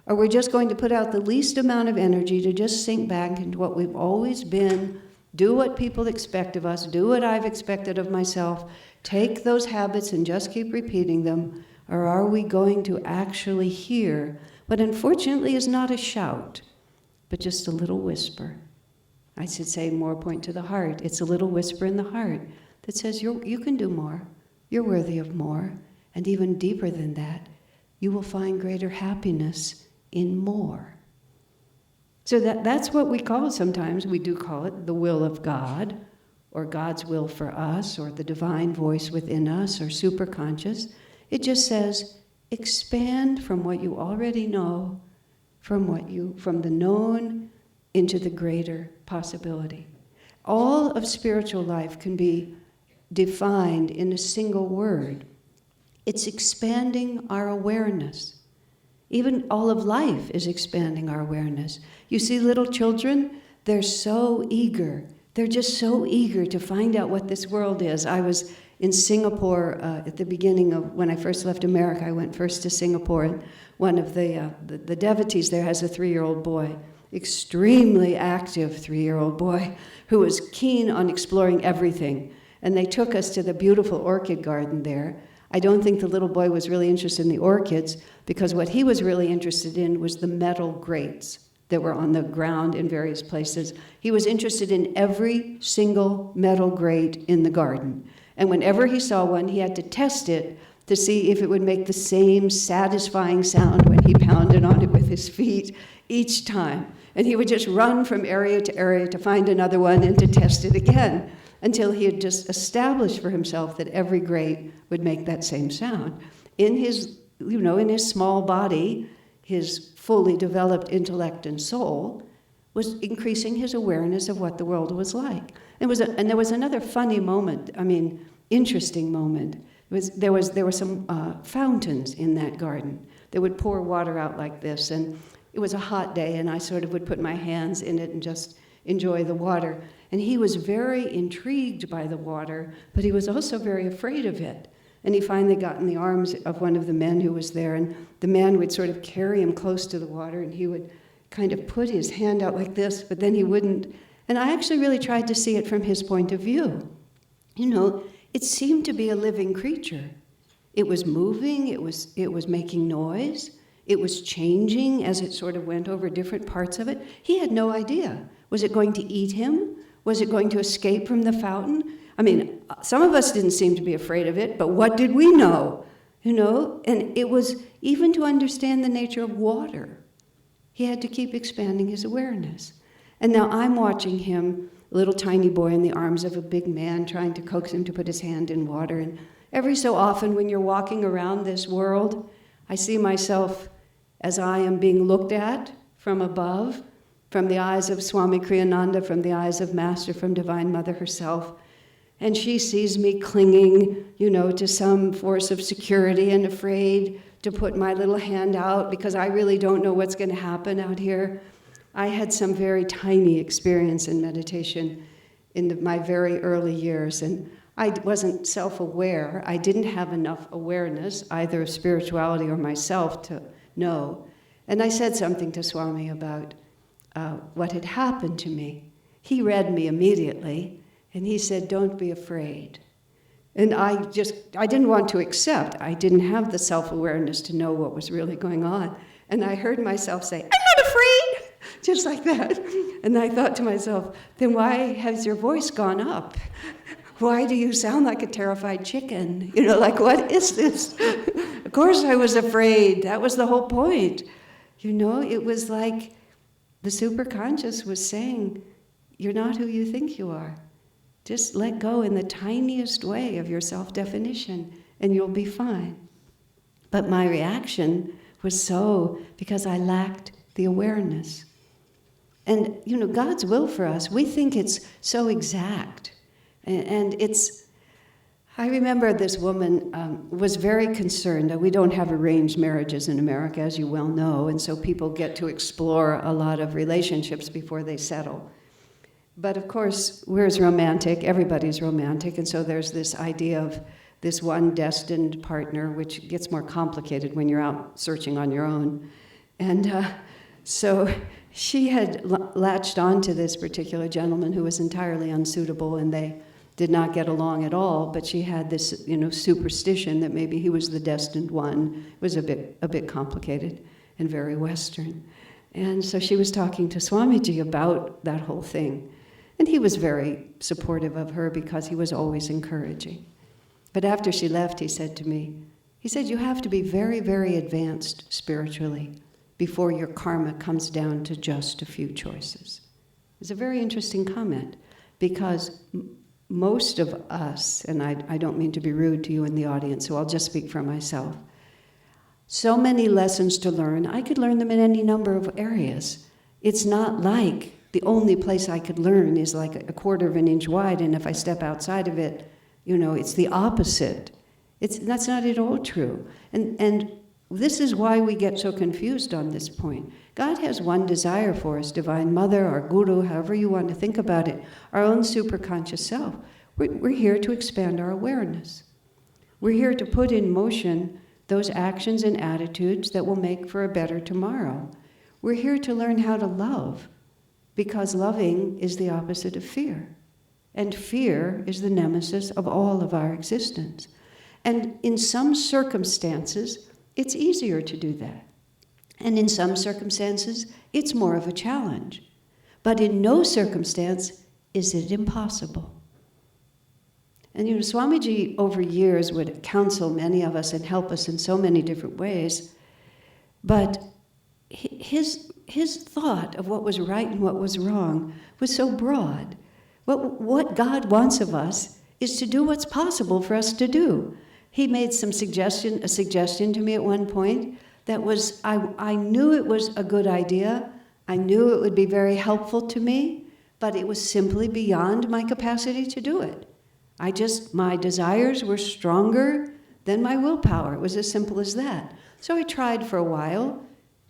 Or we're just going to put out the least amount of energy to just sink back into what we've always been, do what people expect of us, do what I've expected of myself, take those habits and just keep repeating them? Or are we going to actually hear what unfortunately is not a shout, but just a little whisper? I should say more point to the heart. It's a little whisper in the heart that says you can do more, you're worthy of more, and even deeper than that, you will find greater happiness in more. So that's what we call it sometimes. We do call it the will of God, or God's will for us, or the divine voice within us, or superconscious. It just says, expand from what you already know, from the known into the greater possibility. All of spiritual life can be defined in a single word. It's expanding our awareness. Even all of life is expanding our awareness. You see little children, they're so eager. They're just so eager to find out what this world is. I was in Singapore, at the beginning of when I first left America, I went first to Singapore, and one of the devotees there has a 3-year-old boy, extremely active 3-year-old boy, who was keen on exploring everything. And they took us to the beautiful orchid garden there. I don't think the little boy was really interested in the orchids, because what he was really interested in was the metal grates that were on the ground in various places. He was interested in every single metal grate in the garden. And whenever he saw one, he had to test it to see if it would make the same satisfying sound when he pounded on it with his feet each time. And he would just run from area to area to find another one and to test it again, until he had just established for himself that every grate would make that same sound. In his, in his small body, his fully developed intellect and soul was increasing his awareness of what the world was like. And there was another funny moment, interesting moment. There were some fountains in that garden that would pour water out like this, and it was a hot day, and I sort of would put my hands in it and just enjoy the water. And he was very intrigued by the water, but he was also very afraid of it. And he finally got in the arms of one of the men who was there, and the man would sort of carry him close to the water, and he would kind of put his hand out like this, but then he wouldn't. And I actually really tried to see it from his point of view. It seemed to be a living creature. It was moving, it was making noise, it was changing as it sort of went over different parts of it. He had no idea. Was it going to eat him? Was it going to escape from the fountain? Some of us didn't seem to be afraid of it, but what did we know? And it was even to understand the nature of water. He had to keep expanding his awareness. And now I'm watching him, a little tiny boy in the arms of a big man, trying to coax him to put his hand in water. And every so often when you're walking around this world, I see myself as I am being looked at from above, from the eyes of Swami Kriyananda, from the eyes of Master, from Divine Mother herself. And she sees me clinging, to some force of security and afraid to put my little hand out because I really don't know what's going to happen out here. I had some very tiny experience in meditation in my very early years, and I wasn't self-aware. I didn't have enough awareness, either of spirituality or myself, to know. And I said something to Swami about what had happened to me. He read me immediately, and he said, "Don't be afraid." And I didn't want to accept. I didn't have the self-awareness to know what was really going on. And I heard myself say, "I'm not afraid," just like that. And I thought to myself, then why has your voice gone up? Why do you sound like a terrified chicken? What is this? Of course I was afraid. That was the whole point. It was like the superconscious was saying, you're not who you think you are. Just let go in the tiniest way of your self-definition, and you'll be fine. But my reaction was because I lacked the awareness. And, God's will for us, we think it's so exact. And I remember this woman was very concerned. We don't have arranged marriages in America, as you well know, and so people get to explore a lot of relationships before they settle. But of course, we're as romantic, everybody's romantic, and so there's this idea of this one destined partner, which gets more complicated when you're out searching on your own. And so she had latched on to this particular gentleman who was entirely unsuitable, and they did not get along at all, but she had this, superstition that maybe he was the destined one. It was a bit complicated and very Western. And so she was talking to Swamiji about that whole thing. And he was very supportive of her because he was always encouraging. But after she left, he said to me, you have to be very, very advanced spiritually before your karma comes down to just a few choices. It's a very interesting comment, because most of us, and I don't mean to be rude to you in the audience, so I'll just speak for myself, so many lessons to learn. I could learn them in any number of areas. It's not like the only place I could learn is like a quarter of an inch wide, and if I step outside of it, it's the opposite. That's not at all true. And this is why we get so confused on this point. God has one desire for us, Divine Mother, our Guru, however you want to think about it, our own superconscious self. We're here to expand our awareness. We're here to put in motion those actions and attitudes that will make for a better tomorrow. We're here to learn how to love, because loving is the opposite of fear. And fear is the nemesis of all of our existence. And in some circumstances, it's easier to do that. And in some circumstances, it's more of a challenge. But in no circumstance is it impossible. And Swamiji over years would counsel many of us and help us in so many different ways. But his thought of what was right and what was wrong was so broad. What God wants of us is to do what's possible for us to do. He made a suggestion to me at one point that was, I knew it was a good idea. I knew it would be very helpful to me, but it was simply beyond my capacity to do it. My desires were stronger than my willpower. It was as simple as that. So I tried for a while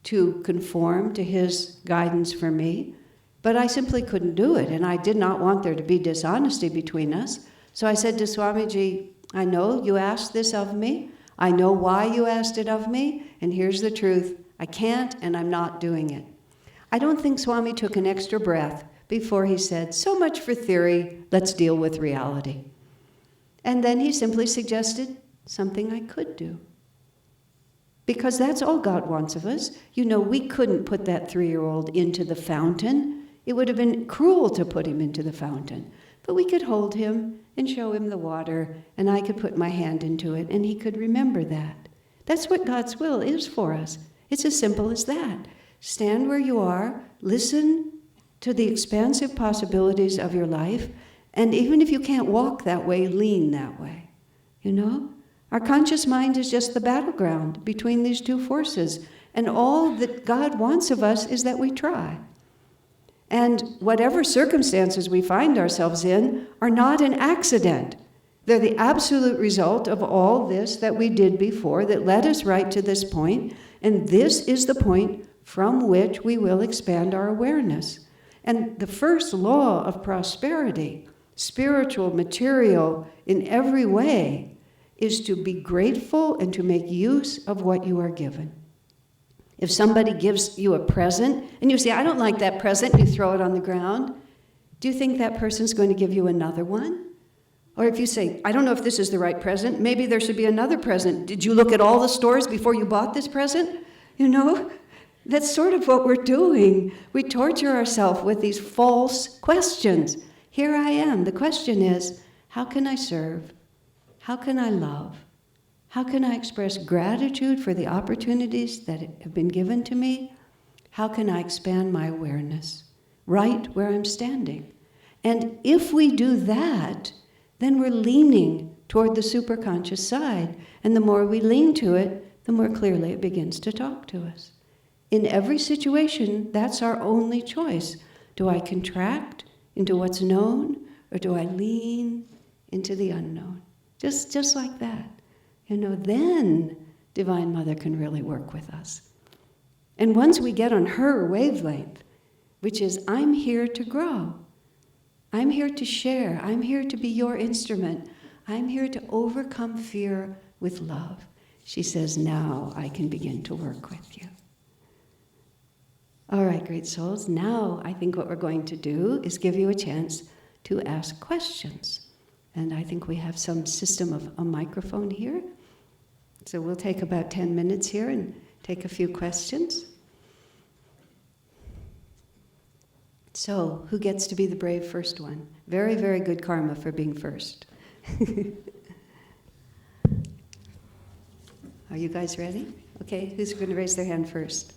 to conform to his guidance for me, but I simply couldn't do it, and I did not want there to be dishonesty between us. So I said to Swamiji, I know you asked this of me. I know why you asked it of me, and here's the truth. I can't, and I'm not doing it. I don't think Swami took an extra breath before he said, so much for theory, let's deal with reality. And then he simply suggested something I could do. Because that's all God wants of us. We couldn't put that 3-year-old into the fountain. It would have been cruel to put him into the fountain. But we could hold him and show him the water, and I could put my hand into it, and he could remember that. That's what God's will is for us. It's as simple as that. Stand where you are, listen to the expansive possibilities of your life, and even if you can't walk that way, lean that way. Our conscious mind is just the battleground between these two forces, and all that God wants of us is that we try. And whatever circumstances we find ourselves in are not an accident. They're the absolute result of all this that we did before that led us right to this point, and this is the point from which we will expand our awareness. And the first law of prosperity, spiritual, material, in every way, is to be grateful and to make use of what you are given. If somebody gives you a present, and you say, I don't like that present, you throw it on the ground, do you think that person's going to give you another one? Or if you say, I don't know if this is the right present, maybe there should be another present. Did you look at all the stores before you bought this present? That's sort of what we're doing. We torture ourselves with these false questions. Here I am. The question is, how can I serve? How can I love? How can I express gratitude for the opportunities that have been given to me? How can I expand my awareness right where I'm standing? And if we do that, then we're leaning toward the superconscious side. And the more we lean to it, the more clearly it begins to talk to us. In every situation, that's our only choice. Do I contract into what's known, or do I lean into the unknown? Just like that. Then Divine Mother can really work with us. And once we get on her wavelength, which is, I'm here to grow. I'm here to share. I'm here to be your instrument. I'm here to overcome fear with love. She says, now I can begin to work with you. All right, great souls. Now I think what we're going to do is give you a chance to ask questions. And I think we have some system of a microphone here. So we'll take about 10 minutes here and take a few questions. So, who gets to be the brave first one? Very, very good karma for being first. Are you guys ready? Okay, who's going to raise their hand first?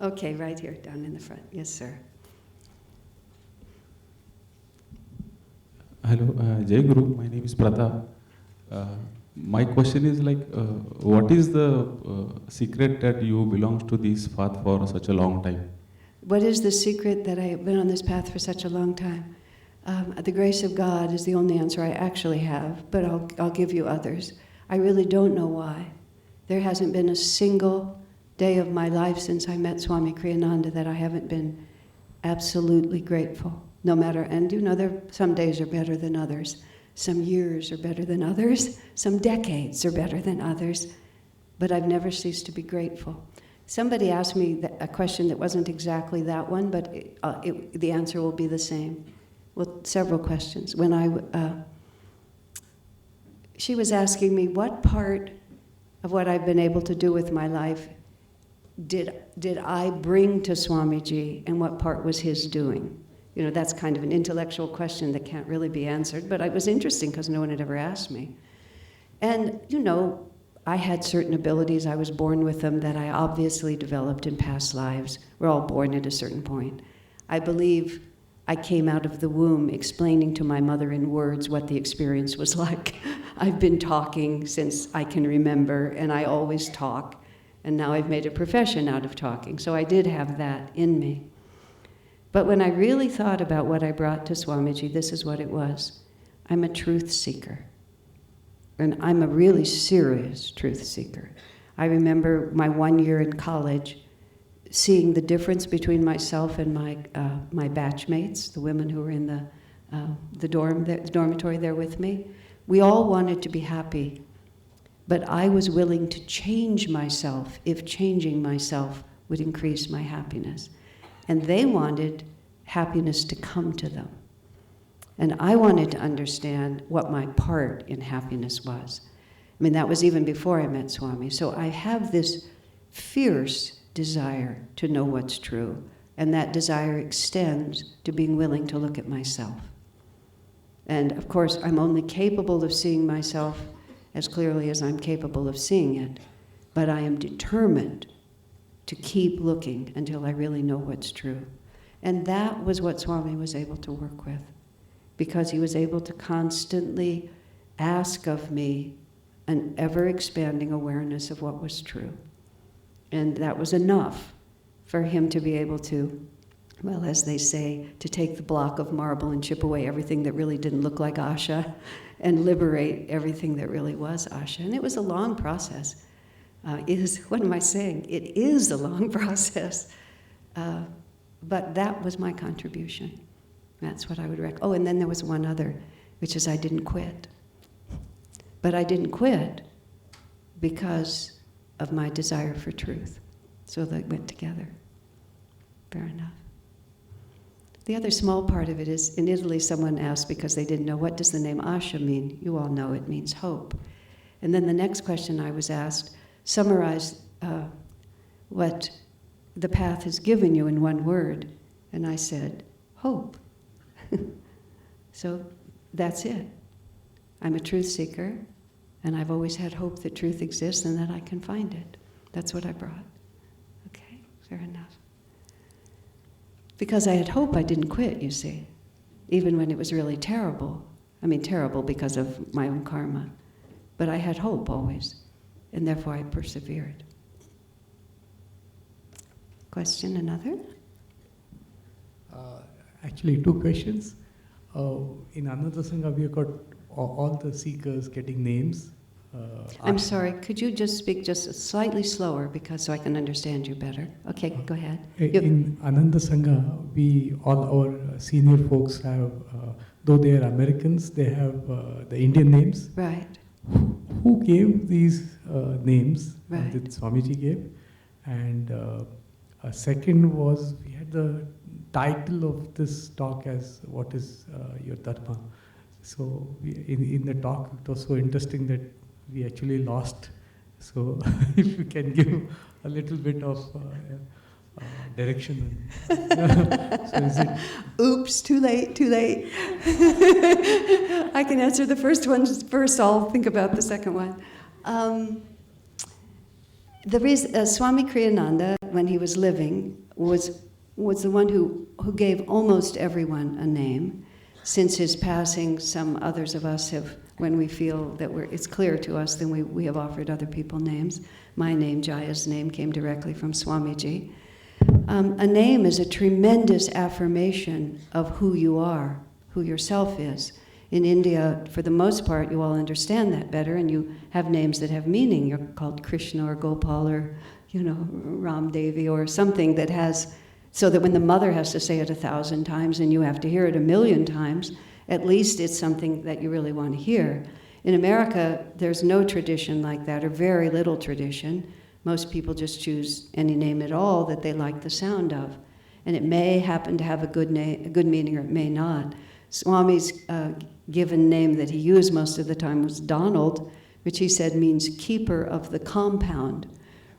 Okay, right here, down in the front. Yes, sir. Hello, Jai Guru. My name is Pratap. My question is what is the secret that you belong to this path for such a long time? What is the secret that I have been on this path for such a long time? The grace of God is the only answer I actually have, but I'll give you others. I really don't know why. There hasn't been a single day of my life since I met Swami Kriyananda that I haven't been absolutely grateful. No matter, and some days are better than others. Some years are better than others. Some decades are better than others. But I've never ceased to be grateful. Somebody asked me a question that wasn't exactly that one, but the answer will be the same. Well, several questions. She was asking me, what part of what I've been able to do with my life did I bring to Swamiji, and what part was his doing? That's kind of an intellectual question that can't really be answered, but it was interesting because no one had ever asked me. And, I had certain abilities, I was born with them, that I obviously developed in past lives. We're all born at a certain point. I believe I came out of the womb explaining to my mother in words what the experience was like. I've been talking since I can remember, and I always talk, and now I've made a profession out of talking. So I did have that in me. But when I really thought about what I brought to Swamiji, this is what it was. I'm a truth seeker. And I'm a really serious truth seeker. I remember my 1 year in college seeing the difference between myself and my batchmates, the women who were in the dormitory there with me. We all wanted to be happy, but I was willing to change myself if changing myself would increase my happiness. And they wanted happiness to come to them. And I wanted to understand what my part in happiness was. That was even before I met Swami. So I have this fierce desire to know what's true. And that desire extends to being willing to look at myself. And of course, I'm only capable of seeing myself as clearly as I'm capable of seeing it. But I am determined to keep looking until I really know what's true. And that was what Swami was able to work with, because he was able to constantly ask of me an ever-expanding awareness of what was true. And that was enough for him to be able to, well, as they say, to take the block of marble and chip away everything that really didn't look like Asha and liberate everything that really was Asha. And it was a long process. What am I saying? It is a long process. But that was my contribution. That's what I would recommend. Oh, and then there was one other, which is I didn't quit. But I didn't quit because of my desire for truth. So they went together. Fair enough. The other small part of it is, in Italy, someone asked, because they didn't know, what does the name Asha mean? You all know it means hope. And then the next question I was asked, summarize what the path has given you in one word. And I said, hope. So that's it. I'm a truth seeker, and I've always had hope that truth exists and that I can find it. That's what I brought. Okay, fair enough. Because I had hope, I didn't quit, you see, even when it was really terrible. Terrible because of my own karma. But I had hope always, and therefore I persevered. Question, another? Actually, two questions. In Ananda Sangha, we have got all the seekers getting names. I'm sorry, could you just speak just slightly slower so I can understand you better? Okay, go ahead. In Ananda Sangha, all our senior folks have, though they are Americans, they have the Indian names. Right. Who gave these names Right. that Swamiji gave? And a second was, we had the title of this talk as, what is your dharma? So in the talk, it was so interesting that we actually lost. So if you can give a little bit of direction. So is it? Oops, too late. I can answer the first one first, I'll think about the second one. The reason, Swami Kriyananda, when he was living, was the one who gave almost everyone a name. Since his passing, some others of us have, when we feel that it's clear to us, then we have offered other people names. My name, Jaya's name, came directly from Swamiji. A name is a tremendous affirmation of who you are, who yourself is. In India, for the most part, you all understand that better, and you have names that have meaning. You're called Krishna or Gopal or, Ram Devi or something that has So that when the mother has to say it 1,000 times and you have to hear it 1,000,000 times, at least it's something that you really want to hear. In America, there's no tradition like that, or very little tradition. Most people just choose any name at all that they like the sound of. And it may happen to have a good meaning, or it may not. Swami's given name that he used most of the time was Donald, which he said means keeper of the compound,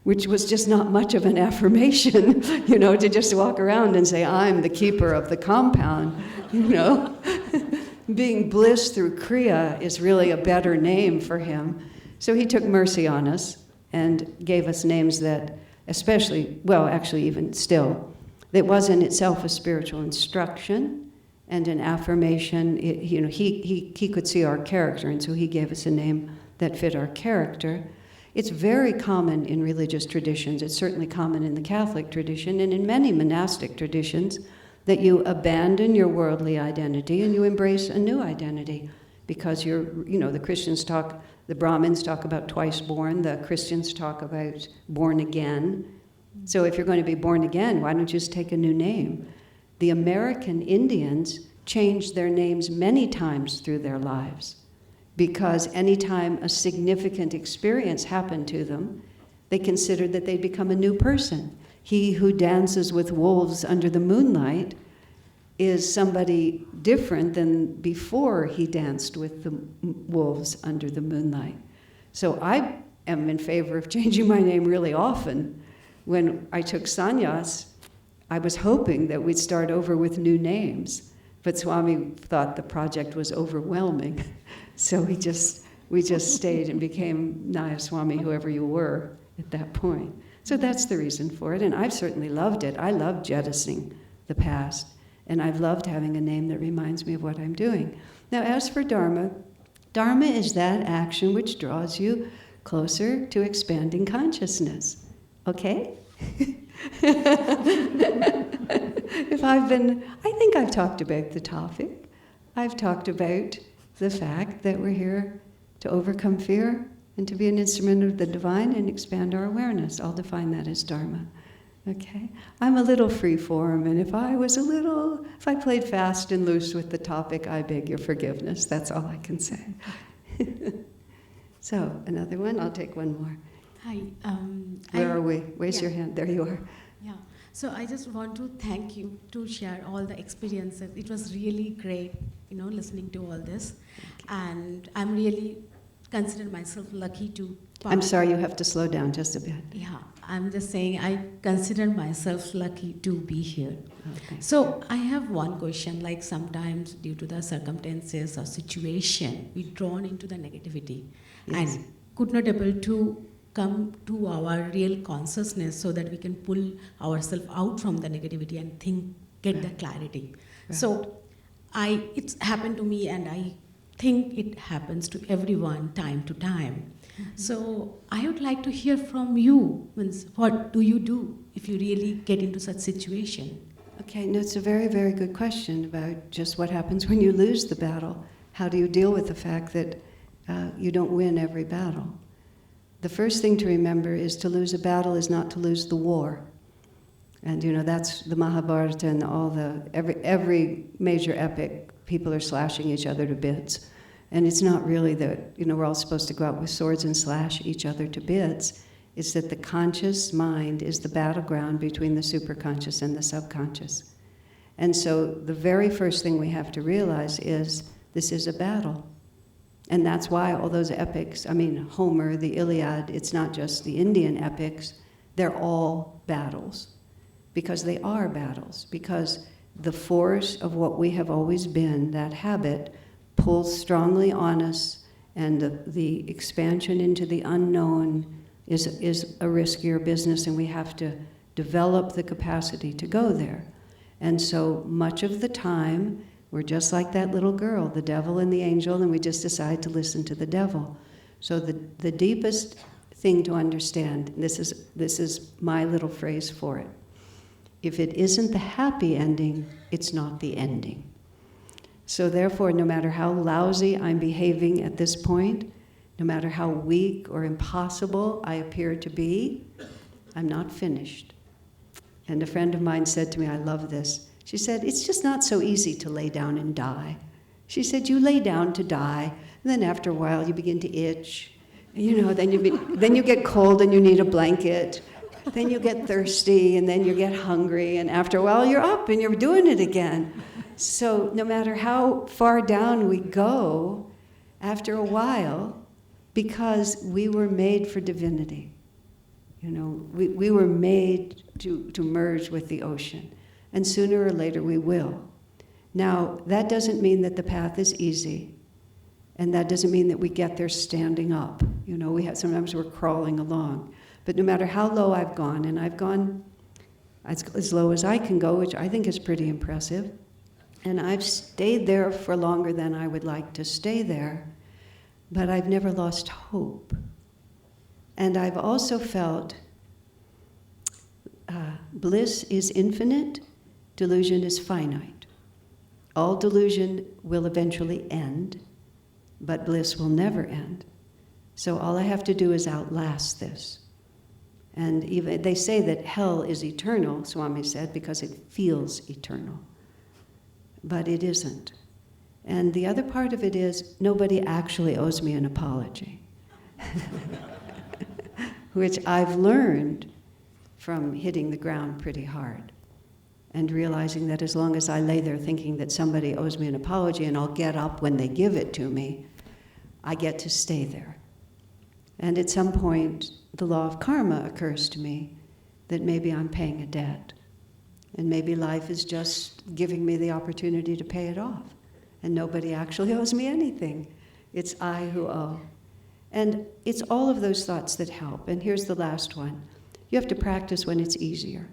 which was just not much of an affirmation, to just walk around and say, I'm the keeper of the compound, Being bliss through Kriya is really a better name for him. So he took mercy on us and gave us names that actually even still, that was in itself a spiritual instruction and an affirmation. He could see our character, and so he gave us a name that fit our character. It's very common in religious traditions. It's certainly common in the Catholic tradition and in many monastic traditions that you abandon your worldly identity and you embrace a new identity, because the Brahmins talk about twice born, the Christians talk about born again. So if you're going to be born again, why don't you just take a new name? The American Indians changed their names many times through their lives, because anytime a significant experience happened to them, they considered that they'd become a new person. He who dances with wolves under the moonlight is somebody different than before he danced with the wolves under the moonlight. So I am in favor of changing my name really often. When I took sannyas, I was hoping that we'd start over with new names, but Swami thought the project was overwhelming. So we just stayed and became Nayaswami, whoever you were at that point. So that's the reason for it, and I've certainly loved it. I love jettisoning the past, and I've loved having a name that reminds me of what I'm doing. Now, as for dharma, dharma is that action which draws you closer to expanding consciousness. Okay? I think I've talked about the topic. I've talked about the fact that we're here to overcome fear and to be an instrument of the divine and expand our awareness. I'll define that as dharma. Okay? I'm a little free-form, and if I played fast and loose with the topic, I beg your forgiveness. That's all I can say. So, another one? I'll take one more. Hi. Where are we? Raise your hand. There you are. Yeah. So I just want to thank you to share all the experiences. It was really great, listening to all this. And I'm really consider myself lucky to... I'm sorry, you have to slow down just a bit. Yeah, I'm just saying I consider myself lucky to be here. Okay. So I have one question, like sometimes due to the circumstances or situation, we're drawn into the negativity and could not able to come to our real consciousness so that we can pull ourselves out from the negativity and get the clarity. Right. So it's happened to me, and I think it happens to everyone time to time. Mm-hmm. So I would like to hear from you, what do you do if you really get into such situation? Okay, no, it's a very, very good question about just what happens when you lose the battle. How do you deal with the fact that you don't win every battle? The first thing to remember is to lose a battle is not to lose the war. And that's the Mahabharata and every major epic. People are slashing each other to bits. And it's not really that, we're all supposed to go out with swords and slash each other to bits. It's that the conscious mind is the battleground between the superconscious and the subconscious. And so the very first thing we have to realize is this is a battle. And that's why all those epics, Homer, the Iliad, it's not just the Indian epics, they're all battles. Because they are battles. Because the force of what we have always been, that habit, pulls strongly on us, and the expansion into the unknown is a riskier business, and we have to develop the capacity to go there. And so much of the time, we're just like that little girl, the devil and the angel, and we just decide to listen to the devil. So the deepest thing to understand, this is my little phrase for it, if it isn't the happy ending, it's not the ending. So therefore, no matter how lousy I'm behaving at this point, no matter how weak or impossible I appear to be, I'm not finished. And a friend of mine said to me, I love this. She said, it's just not so easy to lay down and die. She said, you lay down to die, and then after a while you begin to itch. Then you get cold and you need a blanket. Then you get thirsty, and then you get hungry, and after a while you're up and you're doing it again. So no matter how far down we go, after a while, because we were made for divinity. We were made to merge with the ocean, and sooner or later we will. Now, that doesn't mean that the path is easy, and that doesn't mean that we get there standing up. Sometimes we're crawling along. But no matter how low I've gone, and I've gone as low as I can go, which I think is pretty impressive, and I've stayed there for longer than I would like to stay there, but I've never lost hope. And I've also felt bliss is infinite, delusion is finite. All delusion will eventually end, but bliss will never end. So all I have to do is outlast this. And even they say that hell is eternal, Swami said, because it feels eternal. But it isn't. And the other part of it is nobody actually owes me an apology. Which I've learned from hitting the ground pretty hard and realizing that as long as I lay there thinking that somebody owes me an apology and I'll get up when they give it to me, I get to stay there. And at some point, the law of karma occurs to me that maybe I'm paying a debt. And maybe life is just giving me the opportunity to pay it off. And nobody actually owes me anything. It's I who owe. And it's all of those thoughts that help. And here's the last one. You have to practice when it's easier.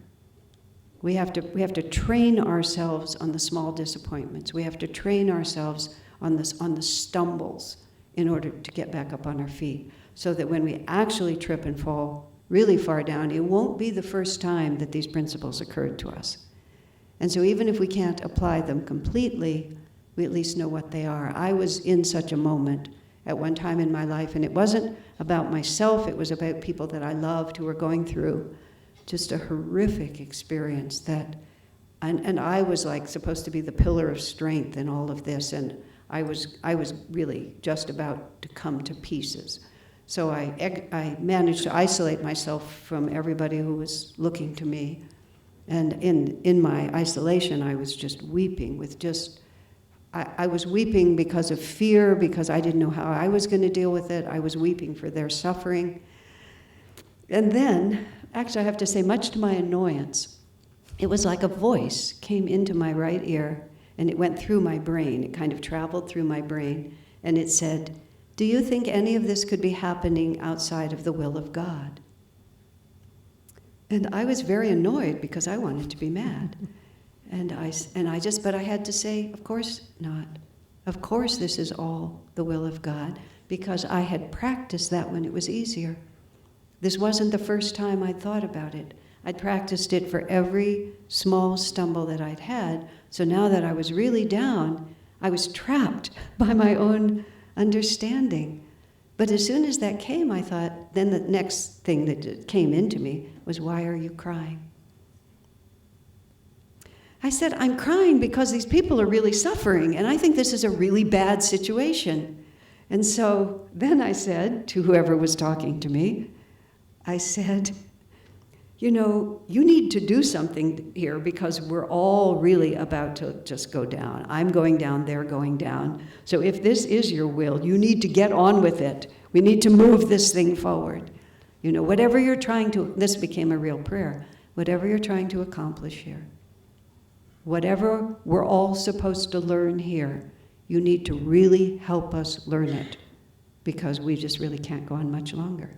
We have to train ourselves on the small disappointments. We have to train ourselves on the stumbles in order to get back up on our feet, so that when we actually trip and fall really far down, it won't be the first time that these principles occurred to us. And so even if we can't apply them completely, we at least know what they are. I was in such a moment at one time in my life, and it wasn't about myself, it was about people that I loved who were going through just a horrific experience that, and I was like supposed to be the pillar of strength in all of this, and I was really just about to come to pieces. So I managed to isolate myself from everybody who was looking to me. And in my isolation, I was just weeping with I was weeping because of fear, because I didn't know how I was going to deal with it. I was weeping for their suffering. And then, actually I have to say, much to my annoyance, it was like a voice came into my right ear, and it went through my brain. It kind of traveled through my brain, and it said, "Do you think any of this could be happening outside of the will of God?" And I was very annoyed because I wanted to be mad. But I had to say, of course not. Of course this is all the will of God, because I had practiced that when it was easier. This wasn't the first time I'd thought about it. I'd practiced it for every small stumble that I'd had. So now that I was really down, I was trapped by my own understanding. But as soon as that came, I thought, then the next thing that came into me was, why are you crying? I said, I'm crying because these people are really suffering, and I think this is a really bad situation. And so then I said to whoever was talking to me, I said, you need to do something here, because we're all really about to just go down. I'm going down, they're going down. So if this is your will, you need to get on with it. We need to move this thing forward. Whatever you're trying to, this became a real prayer, whatever you're trying to accomplish here, whatever we're all supposed to learn here, you need to really help us learn it, because we just really can't go on much longer.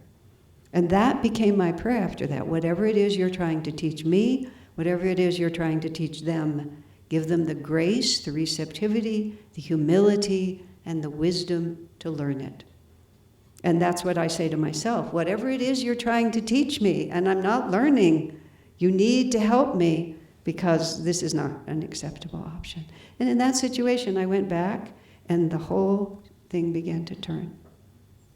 And that became my prayer after that. Whatever it is you're trying to teach me, whatever it is you're trying to teach them, give them the grace, the receptivity, the humility, and the wisdom to learn it. And that's what I say to myself. Whatever it is you're trying to teach me, and I'm not learning, you need to help me, because this is not an acceptable option. And in that situation, I went back, and the whole thing began to turn.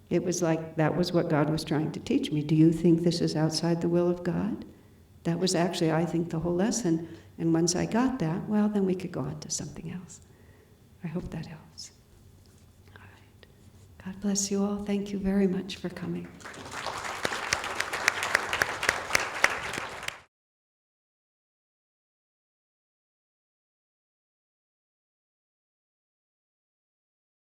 It was like that was what God was trying to teach me. Do you think this is outside the will of God? That was actually, I think, the whole lesson. And once I got that, well, then we could go on to something else. I hope that helps. All right. God bless you all. Thank you very much for coming.